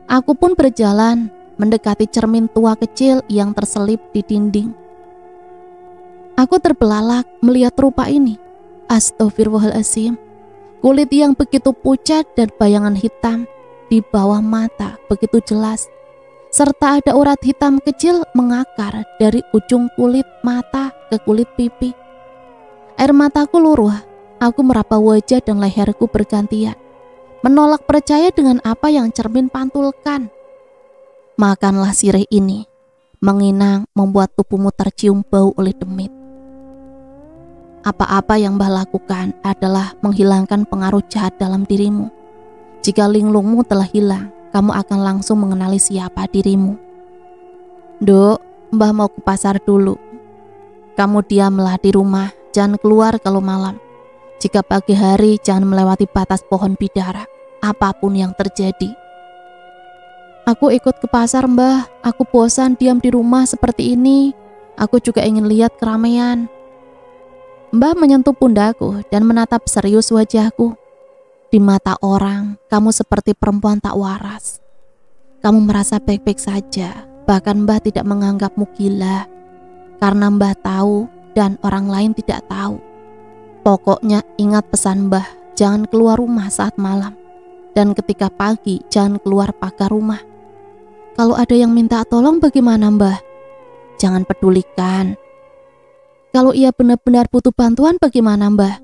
Aku pun berjalan mendekati cermin tua kecil yang terselip di dinding. Aku terbelalak melihat rupa ini. Astaghfirullahaladzim. Kulit yang begitu pucat dan bayangan hitam di bawah mata begitu jelas, serta ada urat hitam kecil mengakar dari ujung kulit mata ke kulit pipi. Air mataku luruh. Aku meraba wajah dan leherku bergantian, menolak percaya dengan apa yang cermin pantulkan. Makanlah sirih ini, menginang membuat tubuhmu tercium bau oleh demit. Apa-apa yang Mbah lakukan adalah menghilangkan pengaruh jahat dalam dirimu. Jika linglungmu telah hilang, kamu akan langsung mengenali siapa dirimu. Duk, Mbah mau ke pasar dulu. Kamu diamlah di rumah, jangan keluar kalau malam. Jika pagi hari, jangan melewati batas pohon bidara, apapun yang terjadi. Aku ikut ke pasar Mbah, aku bosan diam di rumah seperti ini. Aku juga ingin lihat keramaian. Mbah menyentuh pundakku dan menatap serius wajahku. Di mata orang, kamu seperti perempuan tak waras. Kamu merasa baik-baik saja, bahkan Mbah tidak menganggapmu gila. Karena Mbah tahu dan orang lain tidak tahu. Pokoknya ingat pesan Mbah, jangan keluar rumah saat malam. Dan ketika pagi, jangan keluar pagar rumah. Kalau ada yang minta tolong bagaimana Mbah? Jangan pedulikan. Kalau ia benar-benar butuh bantuan bagaimana Mbah?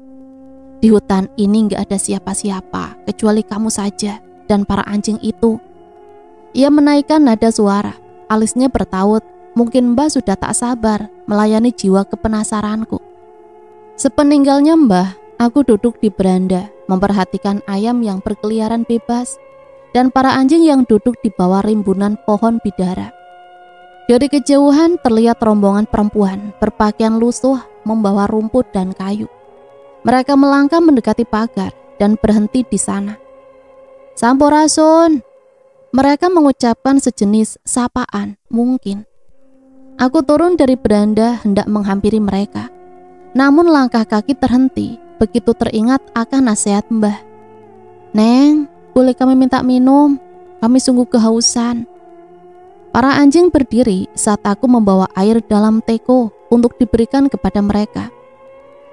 Di hutan ini gak ada siapa-siapa kecuali kamu saja dan para anjing itu. Ia menaikkan nada suara, alisnya bertaut. Mungkin Mbah sudah tak sabar melayani jiwa kepenasaranku. Sepeninggalnya Mbah, aku duduk di beranda memperhatikan ayam yang berkeliaran bebas dan para anjing yang duduk di bawah rimbunan pohon bidara. Dari kejauhan terlihat rombongan perempuan berpakaian lusuh membawa rumput dan kayu. Mereka melangkah mendekati pagar dan berhenti di sana. Sampurasun. Mereka mengucapkan sejenis sapaan mungkin. Aku turun dari beranda hendak menghampiri mereka. Namun langkah kaki terhenti begitu teringat akan nasihat Mbah. Neng, boleh kami minta minum? Kami sungguh kehausan. Para anjing berdiri saat aku membawa air dalam teko untuk diberikan kepada mereka.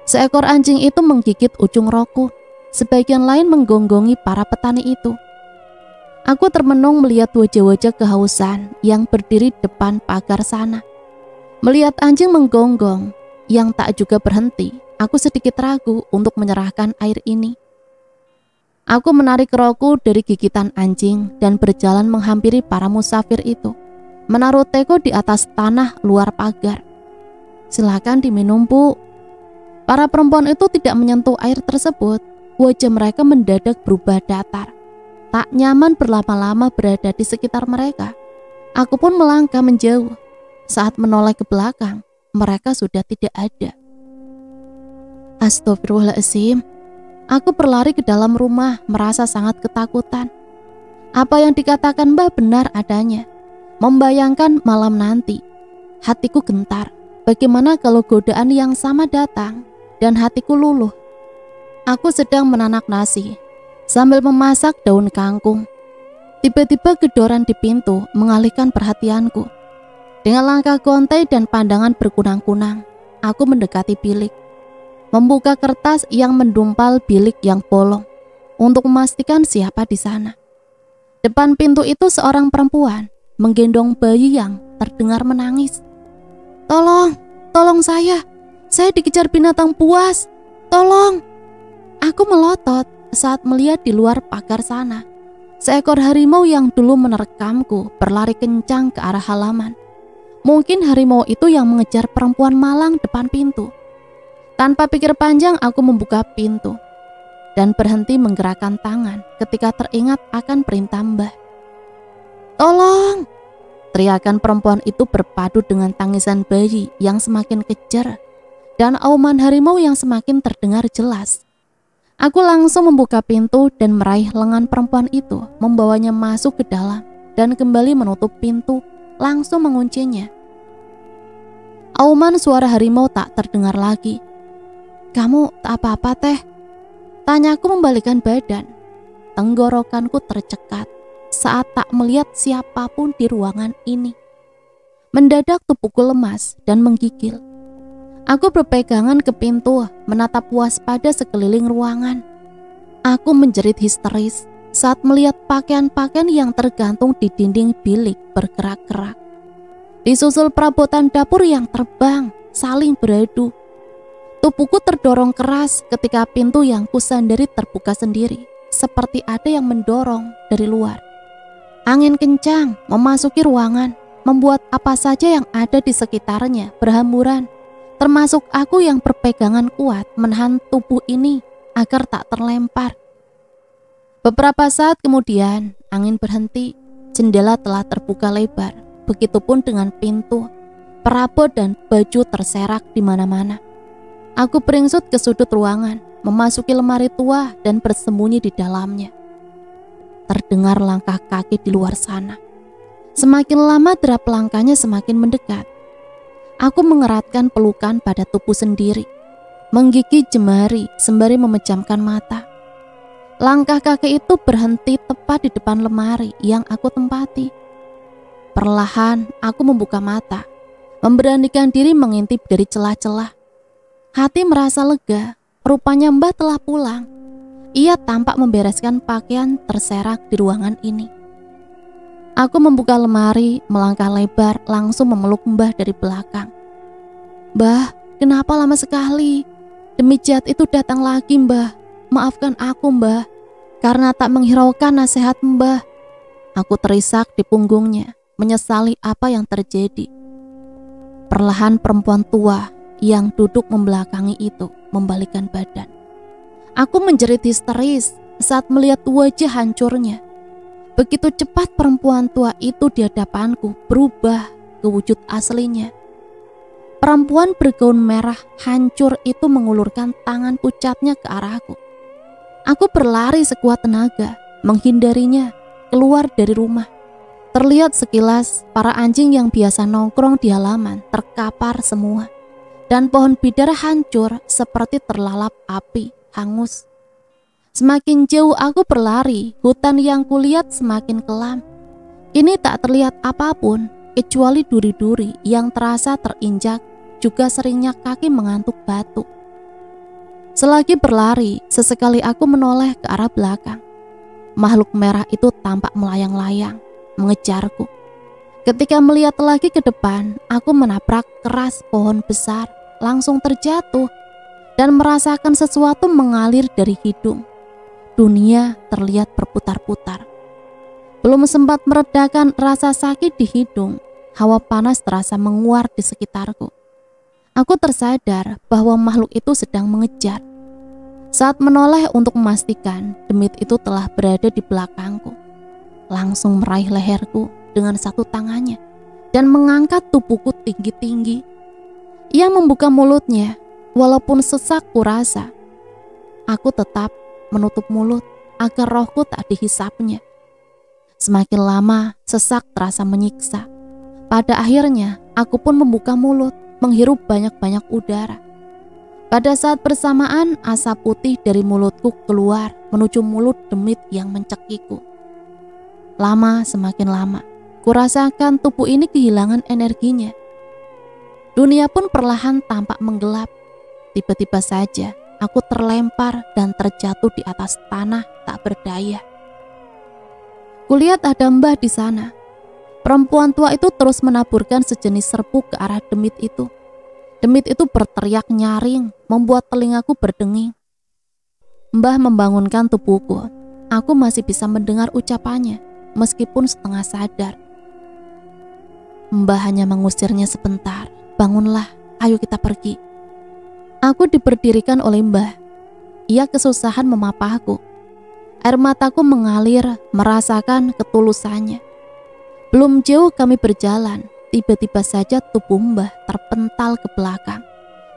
Seekor anjing itu menggigit ujung roku, sebagian lain menggonggongi para petani itu. Aku termenung melihat wajah-wajah kehausan yang berdiri depan pagar sana. Melihat anjing menggonggong yang tak juga berhenti, aku sedikit ragu untuk menyerahkan air ini. Aku menarik roku dari gigitan anjing dan berjalan menghampiri para musafir itu. Menaruh teko di atas tanah luar pagar. Silakan diminum, Bu. Para perempuan itu tidak menyentuh air tersebut. Wajah mereka mendadak berubah datar. Tak nyaman berlama-lama berada di sekitar mereka. Aku pun melangkah menjauh. Saat menoleh ke belakang, mereka sudah tidak ada. Astagfirullahaladzim. Aku berlari ke dalam rumah merasa sangat ketakutan. Apa yang dikatakan Mbah benar adanya. Membayangkan malam nanti, hatiku gentar. Bagaimana kalau godaan yang sama datang dan hatiku luluh? Aku sedang menanak nasi sambil memasak daun kangkung. Tiba-tiba gedoran di pintu mengalihkan perhatianku. Dengan langkah gontai dan pandangan berkunang-kunang, aku mendekati bilik. Membuka kertas yang mendumpal bilik yang bolong untuk memastikan siapa di sana. Depan pintu itu seorang perempuan menggendong bayi yang terdengar menangis. Tolong, tolong saya dikejar binatang buas, tolong. Aku melotot saat melihat di luar pagar sana. Seekor harimau yang dulu menerkamku berlari kencang ke arah halaman. Mungkin harimau itu yang mengejar perempuan malang depan pintu. Tanpa pikir panjang aku membuka pintu dan berhenti menggerakkan tangan ketika teringat akan perintah Mbah. Tolong! Teriakan perempuan itu berpadu dengan tangisan bayi yang semakin kejar dan auman harimau yang semakin terdengar jelas. Aku langsung membuka pintu dan meraih lengan perempuan itu, membawanya masuk ke dalam dan kembali menutup pintu, langsung menguncinya. Auman suara harimau tak terdengar lagi. "Kamu tak apa-apa, Teh?" Tanyaku membalikkan badan. Tenggorokanku tercekat saat tak melihat siapapun di ruangan ini. Mendadak tubuhku lemas dan menggigil. Aku berpegangan ke pintu, menatap waspada sekeliling ruangan. Aku menjerit histeris saat melihat pakaian-pakaian yang tergantung di dinding bilik bergerak-gerak. Disusul perabotan dapur yang terbang, saling beradu. Tubuhku terdorong keras ketika pintu yang kusandari terbuka sendiri, seperti ada yang mendorong dari luar. Angin kencang memasuki ruangan, membuat apa saja yang ada di sekitarnya berhamburan, termasuk aku yang berpegangan kuat menahan tubuh ini agar tak terlempar. Beberapa saat kemudian, angin berhenti, jendela telah terbuka lebar, begitupun dengan pintu, perabot dan baju terserak di mana-mana. Aku beringsut ke sudut ruangan, memasuki lemari tua dan bersembunyi di dalamnya. Terdengar langkah kaki di luar sana. Semakin lama derap langkahnya semakin mendekat. Aku mengeratkan pelukan pada tubuh sendiri, menggigit jemari sembari memejamkan mata. Langkah kaki itu berhenti tepat di depan lemari yang aku tempati. Perlahan aku membuka mata, memberanikan diri mengintip dari celah-celah. Hati merasa lega, rupanya Mbah telah pulang. Ia tampak membereskan pakaian terserak di ruangan ini. Aku membuka lemari, melangkah lebar, langsung memeluk Mbah dari belakang. "Mbah, kenapa lama sekali? Demi jahat itu datang lagi, Mbah. Maafkan aku, Mbah, karena tak menghiraukan nasihat Mbah." Aku terisak di punggungnya, menyesali apa yang terjadi. Perlahan perempuan tua yang duduk membelakangi itu membalikkan badan. Aku menjerit histeris saat melihat wajah hancurnya. Begitu cepat perempuan tua itu di hadapanku berubah ke wujud aslinya. Perempuan bergaun merah hancur itu mengulurkan tangan pucatnya ke arahku. Aku berlari sekuat tenaga, menghindarinya, keluar dari rumah. Terlihat sekilas para anjing yang biasa nongkrong di halaman terkapar semua. Dan pohon bidara hancur seperti terlalap api, hangus. Semakin jauh aku berlari, hutan yang kulihat semakin kelam. Kini tak terlihat apapun kecuali duri-duri yang terasa terinjak, juga seringnya kaki mengantuk batu. Selagi berlari, sesekali aku menoleh ke arah belakang. Makhluk merah itu tampak melayang-layang, mengejarku. Ketika melihat lagi ke depan, aku menabrak keras pohon besar, langsung terjatuh, dan merasakan sesuatu mengalir dari hidung. Dunia terlihat berputar-putar. Belum sempat meredakan rasa sakit di hidung, hawa panas terasa menguar di sekitarku. Aku tersadar bahwa makhluk itu sedang mengejar. Saat menoleh untuk memastikan demit itu telah berada di belakangku, langsung meraih leherku dengan satu tangannya dan mengangkat tubuhku tinggi-tinggi. Ia membuka mulutnya, walaupun sesak kurasa. Aku tetap menutup mulut agar rohku tak dihisapnya. Semakin lama sesak terasa menyiksa. Pada akhirnya aku pun membuka mulut, menghirup banyak-banyak udara. Pada saat bersamaan asap putih dari mulutku keluar menuju mulut demit yang mencekiku. Lama semakin lama, kurasakan tubuh ini kehilangan energinya. Dunia pun perlahan tampak menggelap. Tiba-tiba saja aku terlempar dan terjatuh di atas tanah tak berdaya. Kulihat ada Mbah di sana. Perempuan tua itu terus menaburkan sejenis serbuk ke arah demit itu. Demit itu berteriak nyaring, membuat telingaku berdenging. Mbah membangunkan tubuhku. Aku masih bisa mendengar ucapannya, meskipun setengah sadar. Mbah hanya mengusirnya sebentar. "Bangunlah, ayo kita pergi." Aku diberdirikan oleh Mbah. Ia kesusahan memapahku. Air mataku mengalir merasakan ketulusannya. Belum jauh kami berjalan, tiba-tiba saja tubuh Mbah terpental ke belakang,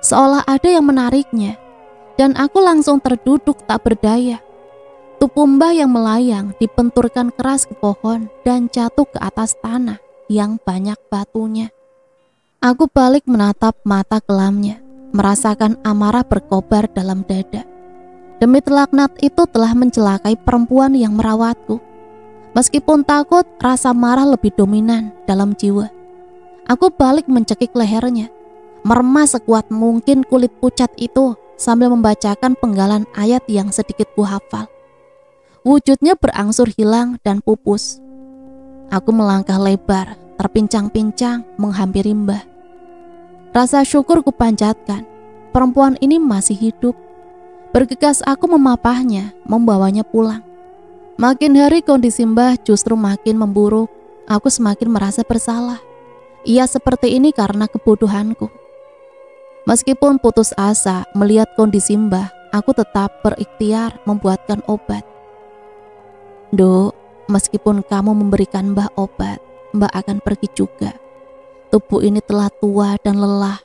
seolah ada yang menariknya, dan aku langsung terduduk tak berdaya. Tubuh Mbah yang melayang dibenturkan keras ke pohon dan jatuh ke atas tanah yang banyak batunya. Aku balik menatap mata kelamnya, merasakan amarah berkobar dalam dada. Demi laknat itu telah mencelakai perempuan yang merawatku. Meskipun takut, rasa marah lebih dominan dalam jiwa. Aku balik mencekik lehernya, meremas sekuat mungkin kulit pucat itu sambil membacakan penggalan ayat yang sedikit ku hafal. Wujudnya berangsur hilang dan pupus. Aku melangkah lebar, terpincang-pincang menghampiri Mbah. Rasa syukur kupanjatkan, perempuan ini masih hidup. Bergegas aku memapahnya, membawanya pulang. Makin hari kondisi Mbah justru makin memburuk. Aku semakin merasa bersalah. Ia seperti ini karena kebodohanku. Meskipun putus asa melihat kondisi Mbah, aku tetap berikhtiar membuatkan obat. Dok, meskipun kamu memberikan Mbah obat, Mbah akan pergi juga. Tubuh ini telah tua dan lelah.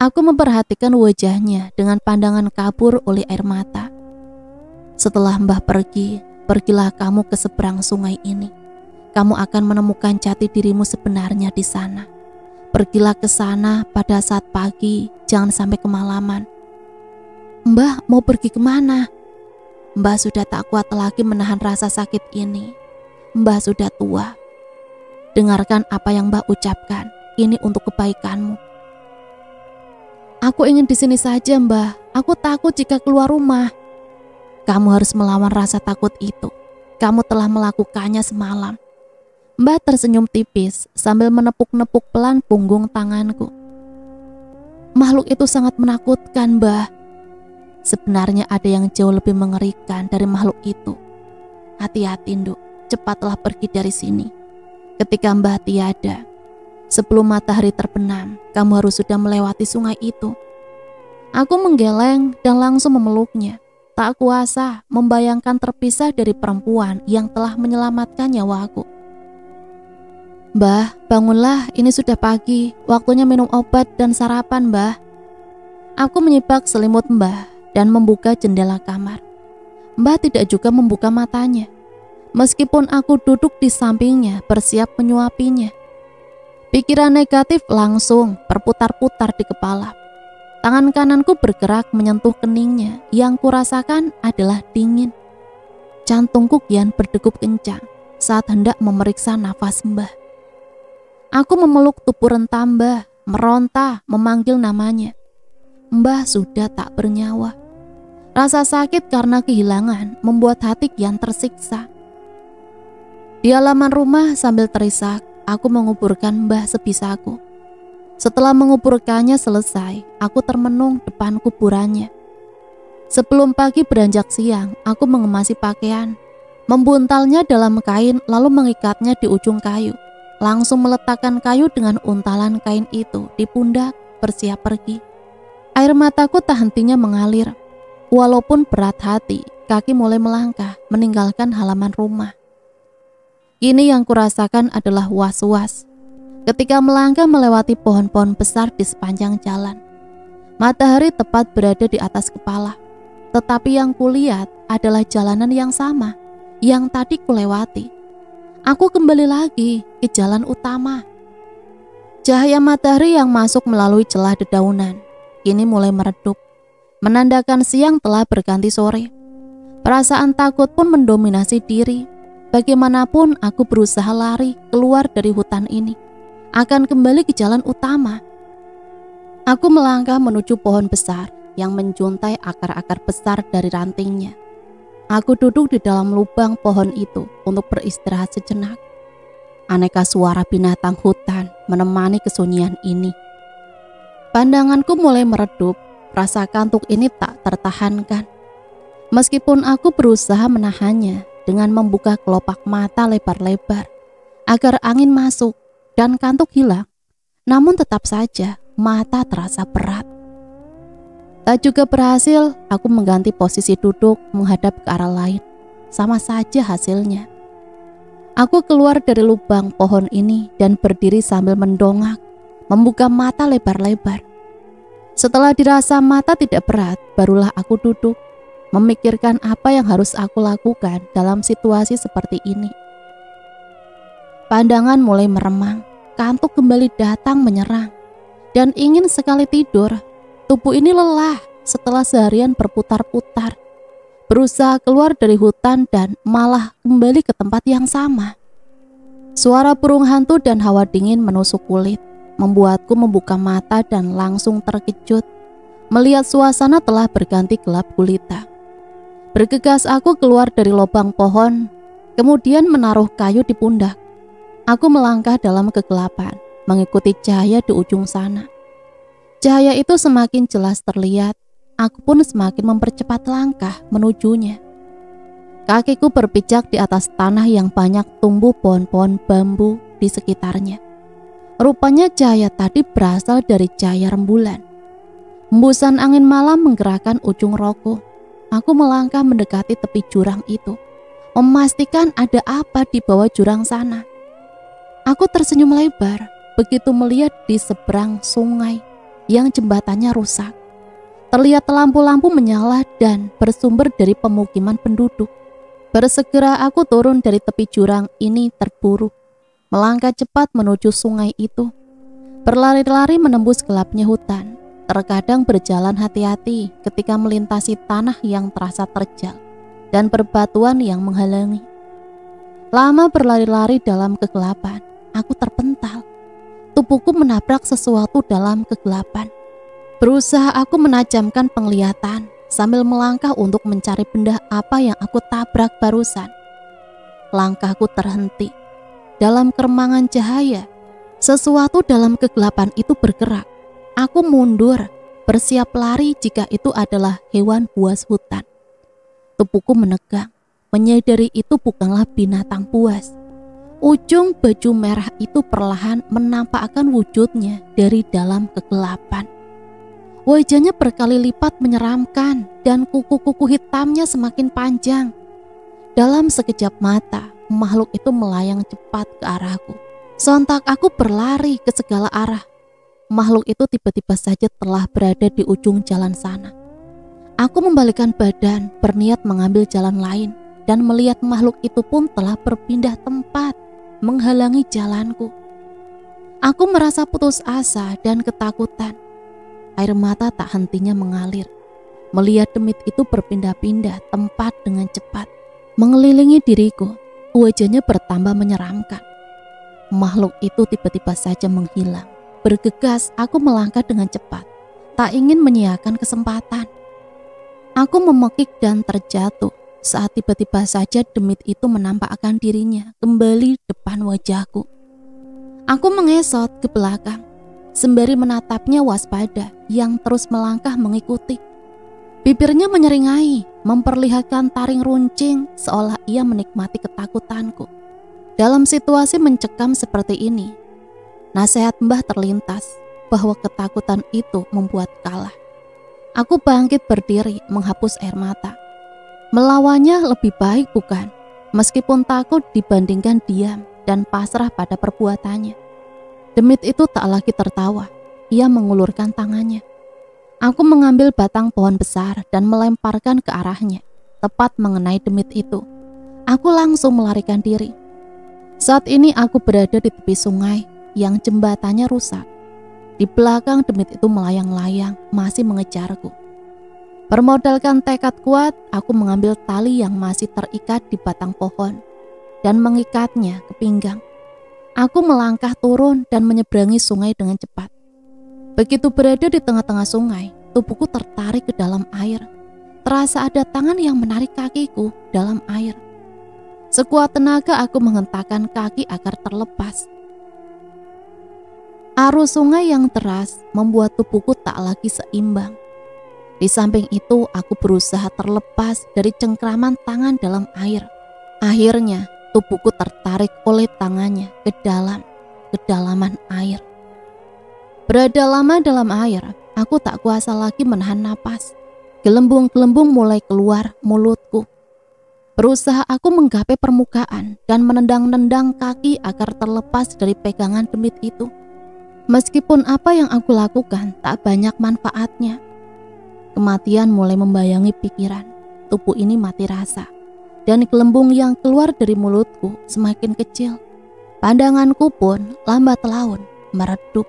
Aku memperhatikan wajahnya dengan pandangan kabur oleh air mata. Setelah Mbah pergi, pergilah kamu ke seberang sungai ini. Kamu akan menemukan jati dirimu sebenarnya di sana. Pergilah ke sana pada saat pagi, jangan sampai kemalaman. Mbah mau pergi kemana? Mbah sudah tak kuat lagi menahan rasa sakit ini. Mbah sudah tua. Dengarkan apa yang Mbah ucapkan. Ini untuk kebaikanmu. Aku ingin di sini saja, Mbah. Aku takut jika keluar rumah. Kamu harus melawan rasa takut itu. Kamu telah melakukannya semalam. Mbah tersenyum tipis sambil menepuk-nepuk pelan punggung tanganku. Makhluk itu sangat menakutkan, Mbah. Sebenarnya ada yang jauh lebih mengerikan dari makhluk itu. Hati-hati, Nduk. Cepatlah pergi dari sini. Ketika Mbah tiada, sebelum matahari terbenam, kamu harus sudah melewati sungai itu. Aku menggeleng dan langsung memeluknya. Tak kuasa membayangkan terpisah dari perempuan yang telah menyelamatkan nyawaku. Mbah, bangunlah, ini sudah pagi. Waktunya minum obat dan sarapan, Mbah. Aku menyibak selimut Mbah dan membuka jendela kamar. Mbah tidak juga membuka matanya. Meskipun aku duduk di sampingnya bersiap menyuapinya. Pikiran negatif langsung berputar-putar di kepala. Tangan kananku bergerak menyentuh keningnya yang kurasakan adalah dingin. Jantungku kian berdegup kencang saat hendak memeriksa nafas Mbah. Aku memeluk tubuh renta Mbah, meronta memanggil namanya. Mbah sudah tak bernyawa. Rasa sakit karena kehilangan membuat hati kian tersiksa. Di halaman rumah sambil terisak, aku menguburkan Mbah sebisaku. Setelah menguburkannya selesai, aku termenung depan kuburannya. Sebelum pagi beranjak siang, aku mengemasi pakaian, membuntalnya dalam kain lalu mengikatnya di ujung kayu. Langsung meletakkan kayu dengan untalan kain itu di pundak, bersiap pergi. Air mataku tak hentinya mengalir. Walaupun berat hati, kaki mulai melangkah meninggalkan halaman rumah. Ini yang kurasakan adalah was-was. Ketika melangkah melewati pohon-pohon besar di sepanjang jalan. Matahari tepat berada di atas kepala. Tetapi yang kulihat adalah jalanan yang sama yang tadi kulewati. Aku kembali lagi ke jalan utama. Cahaya matahari yang masuk melalui celah dedaunan kini mulai meredup, menandakan siang telah berganti sore. Perasaan takut pun mendominasi diri. Bagaimanapun aku berusaha lari keluar dari hutan ini, akan kembali ke jalan utama. Aku melangkah menuju pohon besar yang menjuntai akar-akar besar dari rantingnya. Aku duduk di dalam lubang pohon itu untuk beristirahat sejenak. Aneka suara binatang hutan menemani kesunyian ini. Pandanganku mulai meredup, rasa kantuk ini tak tertahankan. Meskipun aku berusaha menahannya dengan membuka kelopak mata lebar-lebar agar angin masuk dan kantuk hilang, namun tetap saja mata terasa berat. Tak juga berhasil, aku mengganti posisi duduk menghadap ke arah lain. Sama saja hasilnya. Aku keluar dari lubang pohon ini dan berdiri sambil mendongak, membuka mata lebar-lebar. Setelah dirasa mata tidak berat, barulah aku duduk, memikirkan apa yang harus aku lakukan dalam situasi seperti ini. Pandangan mulai meremang, kantuk kembali datang menyerang, dan ingin sekali tidur. Tubuh ini lelah setelah seharian berputar-putar, berusaha keluar dari hutan dan malah kembali ke tempat yang sama. Suara burung hantu dan hawa dingin menusuk kulit, membuatku membuka mata dan langsung terkejut melihat suasana telah berganti gelap gulita. Bergegas aku keluar dari lubang pohon, kemudian menaruh kayu di pundak. Aku melangkah dalam kegelapan, mengikuti cahaya di ujung sana. Cahaya itu semakin jelas terlihat, aku pun semakin mempercepat langkah menujunya. Kakiku berpijak di atas tanah yang banyak tumbuh pohon-pohon bambu di sekitarnya. Rupanya cahaya tadi berasal dari cahaya rembulan. Hembusan angin malam menggerakkan ujung rokok. Aku melangkah mendekati tepi jurang itu, memastikan ada apa di bawah jurang sana. Aku tersenyum lebar begitu melihat di seberang sungai yang jembatannya rusak. Terlihat lampu-lampu menyala dan bersumber dari pemukiman penduduk. Bersegera aku turun dari tepi jurang ini terburu, melangkah cepat menuju sungai itu. Berlari-lari menembus gelapnya hutan. Terkadang berjalan hati-hati ketika melintasi tanah yang terasa terjal dan berbatuan yang menghalangi. Lama berlari-lari dalam kegelapan, aku terpental. Tubuhku menabrak sesuatu dalam kegelapan. Berusaha aku menajamkan penglihatan sambil melangkah untuk mencari benda apa yang aku tabrak barusan. Langkahku terhenti. Dalam keremangan cahaya, sesuatu dalam kegelapan itu bergerak. Aku mundur, bersiap lari jika itu adalah hewan buas hutan. Tubuhku menegang, menyadari itu bukanlah binatang buas. Ujung baju merah itu perlahan menampakkan wujudnya dari dalam kegelapan. Wajahnya berkali lipat menyeramkan dan kuku-kuku hitamnya semakin panjang. Dalam sekejap mata, makhluk itu melayang cepat ke arahku. Sontak aku berlari ke segala arah. Makhluk itu tiba-tiba saja telah berada di ujung jalan sana. Aku membalikkan badan, berniat mengambil jalan lain, dan melihat makhluk itu pun telah berpindah tempat, menghalangi jalanku. Aku merasa putus asa dan ketakutan. Air mata tak hentinya mengalir. Melihat demit itu berpindah-pindah tempat dengan cepat, mengelilingi diriku. Wajahnya bertambah menyeramkan. Makhluk itu tiba-tiba saja menghilang. Bergegas aku melangkah dengan cepat, tak ingin menyiakan kesempatan. Aku memekik dan terjatuh saat tiba-tiba saja demit itu menampakkan dirinya kembali depan wajahku. Aku mengesot ke belakang, sembari menatapnya waspada yang terus melangkah mengikuti. Bibirnya menyeringai, memperlihatkan taring runcing seolah ia menikmati ketakutanku. Dalam situasi mencekam seperti ini, nasihat Mbah terlintas bahwa ketakutan itu membuat kalah. Aku bangkit berdiri menghapus air mata. Melawannya lebih baik bukan? Meskipun takut dibandingkan diam dan pasrah pada perbuatannya. Demit itu tak lagi tertawa. Ia mengulurkan tangannya. Aku mengambil batang pohon besar dan melemparkan ke arahnya, tepat mengenai demit itu. Aku langsung melarikan diri. Saat ini aku berada di tepi sungai yang jembatannya rusak. Di belakang demit itu melayang-layang, masih mengejarku. Bermodalkan tekad kuat, aku mengambil tali yang masih terikat di batang pohon dan mengikatnya ke pinggang. Aku melangkah turun dan menyeberangi sungai dengan cepat. Begitu berada di tengah-tengah sungai, tubuhku tertarik ke dalam air. Terasa ada tangan yang menarik kakiku dalam air. Sekuat tenaga aku menghentakkan kaki agar terlepas. Arus sungai yang deras membuat tubuhku tak lagi seimbang. Di samping itu, aku berusaha terlepas dari cengkraman tangan dalam air. Akhirnya, tubuhku tertarik oleh tangannya ke kedalaman air. Berada lama dalam air, aku tak kuasa lagi menahan napas. Gelembung-gelembung mulai keluar mulutku. Berusaha aku menggapai permukaan dan menendang-nendang kaki agar terlepas dari pegangan demit itu. Meskipun apa yang aku lakukan tak banyak manfaatnya. Kematian mulai membayangi pikiran. Tubuh ini mati rasa. Dan gelembung yang keluar dari mulutku semakin kecil. Pandanganku pun lambat laun meredup.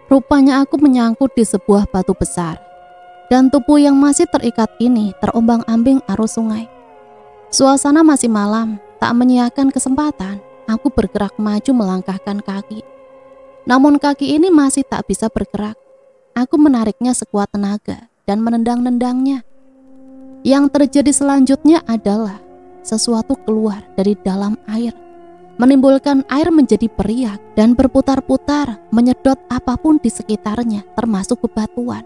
Rupanya aku menyangkut di sebuah batu besar. Dan tubuh yang masih terikat ini terombang-ambing arus sungai. Suasana masih malam, tak menyiapkan kesempatan. Aku bergerak maju melangkahkan kaki. Namun kaki ini masih tak bisa bergerak. Aku menariknya sekuat tenaga dan menendang-nendangnya. Yang terjadi selanjutnya adalah sesuatu keluar dari dalam air, menimbulkan air menjadi beriak dan berputar-putar, menyedot apapun di sekitarnya, termasuk bebatuan.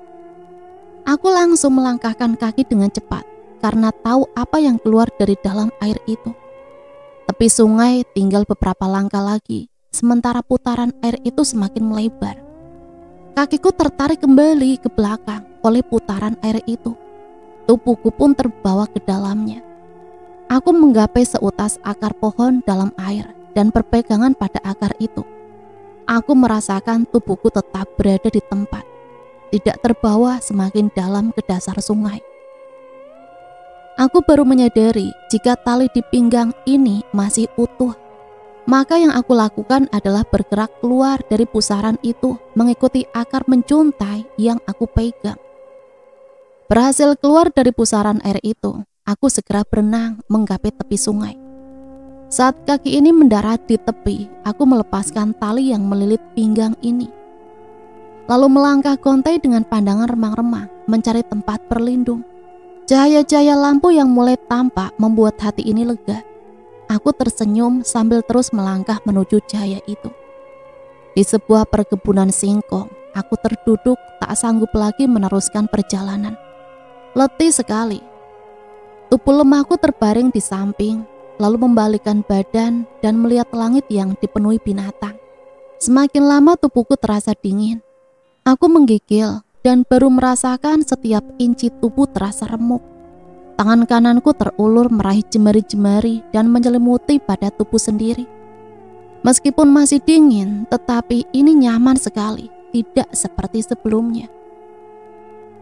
Aku langsung melangkahkan kaki dengan cepat karena tahu apa yang keluar dari dalam air itu. Tepi sungai tinggal beberapa langkah lagi, sementara putaran air itu semakin melebar. Kakiku tertarik kembali ke belakang oleh putaran air itu. Tubuhku pun terbawa ke dalamnya. Aku menggapai seutas akar pohon dalam air dan berpegangan pada akar itu. Aku merasakan tubuhku tetap berada di tempat, tidak terbawa semakin dalam ke dasar sungai. Aku baru menyadari jika tali di pinggang ini masih utuh. Maka yang aku lakukan adalah bergerak keluar dari pusaran itu, mengikuti akar mencuntai yang aku pegang. Berhasil keluar dari pusaran air itu, aku segera berenang menggapai tepi sungai. Saat kaki ini mendarat di tepi, aku melepaskan tali yang melilit pinggang ini. Lalu melangkah gontai dengan pandangan remang-remang, mencari tempat berlindung. Cahaya-cahaya lampu yang mulai tampak membuat hati ini lega. Aku tersenyum sambil terus melangkah menuju cahaya itu. Di sebuah perkebunan singkong, aku terduduk tak sanggup lagi meneruskan perjalanan. Letih sekali. Tubuh lemahku terbaring di samping, lalu membalikkan badan dan melihat langit yang dipenuhi binatang. Semakin lama tubuhku terasa dingin. Aku menggigil dan baru merasakan setiap inci tubuh terasa remuk. Tangan kananku terulur meraih jemari-jemari dan menyelimuti pada tubuh sendiri. Meskipun masih dingin, tetapi ini nyaman sekali, tidak seperti sebelumnya.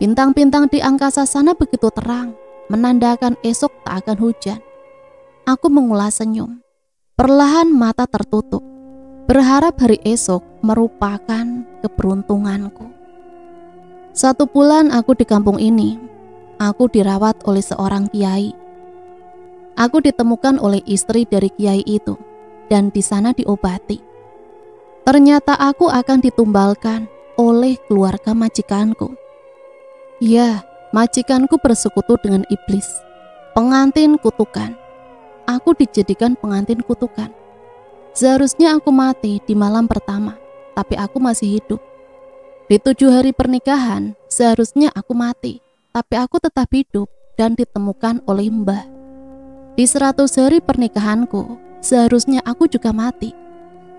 Bintang-bintang di angkasa sana begitu terang, menandakan esok tak akan hujan. Aku mengulas senyum. Perlahan mata tertutup, berharap hari esok merupakan keberuntunganku. 1 bulan aku di kampung ini. Aku dirawat oleh seorang kiai. Aku ditemukan oleh istri dari kiai itu dan di sana diobati. Ternyata aku akan ditumbalkan oleh keluarga majikanku. Ya, majikanku bersekutu dengan iblis, pengantin kutukan. Aku dijadikan pengantin kutukan. Seharusnya aku mati di malam pertama, tapi aku masih hidup. Di 7 hari pernikahan, seharusnya aku mati, tapi aku tetap hidup dan ditemukan oleh Mbah. Di 100 hari pernikahanku, seharusnya aku juga mati,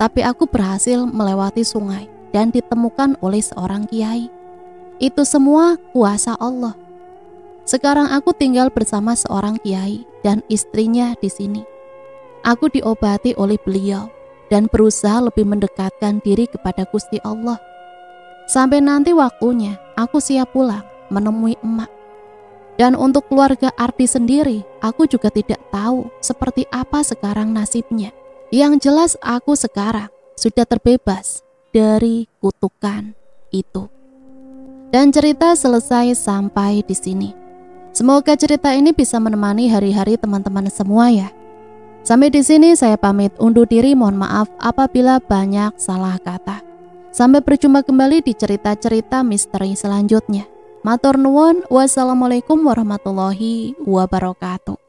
tapi aku berhasil melewati sungai dan ditemukan oleh seorang kiai. Itu semua kuasa Allah. Sekarang aku tinggal bersama seorang kiai dan istrinya di sini. Aku diobati oleh beliau dan berusaha lebih mendekatkan diri kepada Gusti Allah. Sampai nanti waktunya, aku siap pulang menemui emak. Dan untuk keluarga Ardi sendiri, aku juga tidak tahu seperti apa sekarang nasibnya. Yang jelas aku sekarang sudah terbebas dari kutukan itu. Dan cerita selesai sampai di sini. Semoga cerita ini bisa menemani hari-hari teman-teman semua ya. Sampai di sini saya pamit undur diri, mohon maaf apabila banyak salah kata. Sampai berjumpa kembali di cerita-cerita misteri selanjutnya. Matur nuwun, wassalamualaikum warahmatullahi wabarakatuh.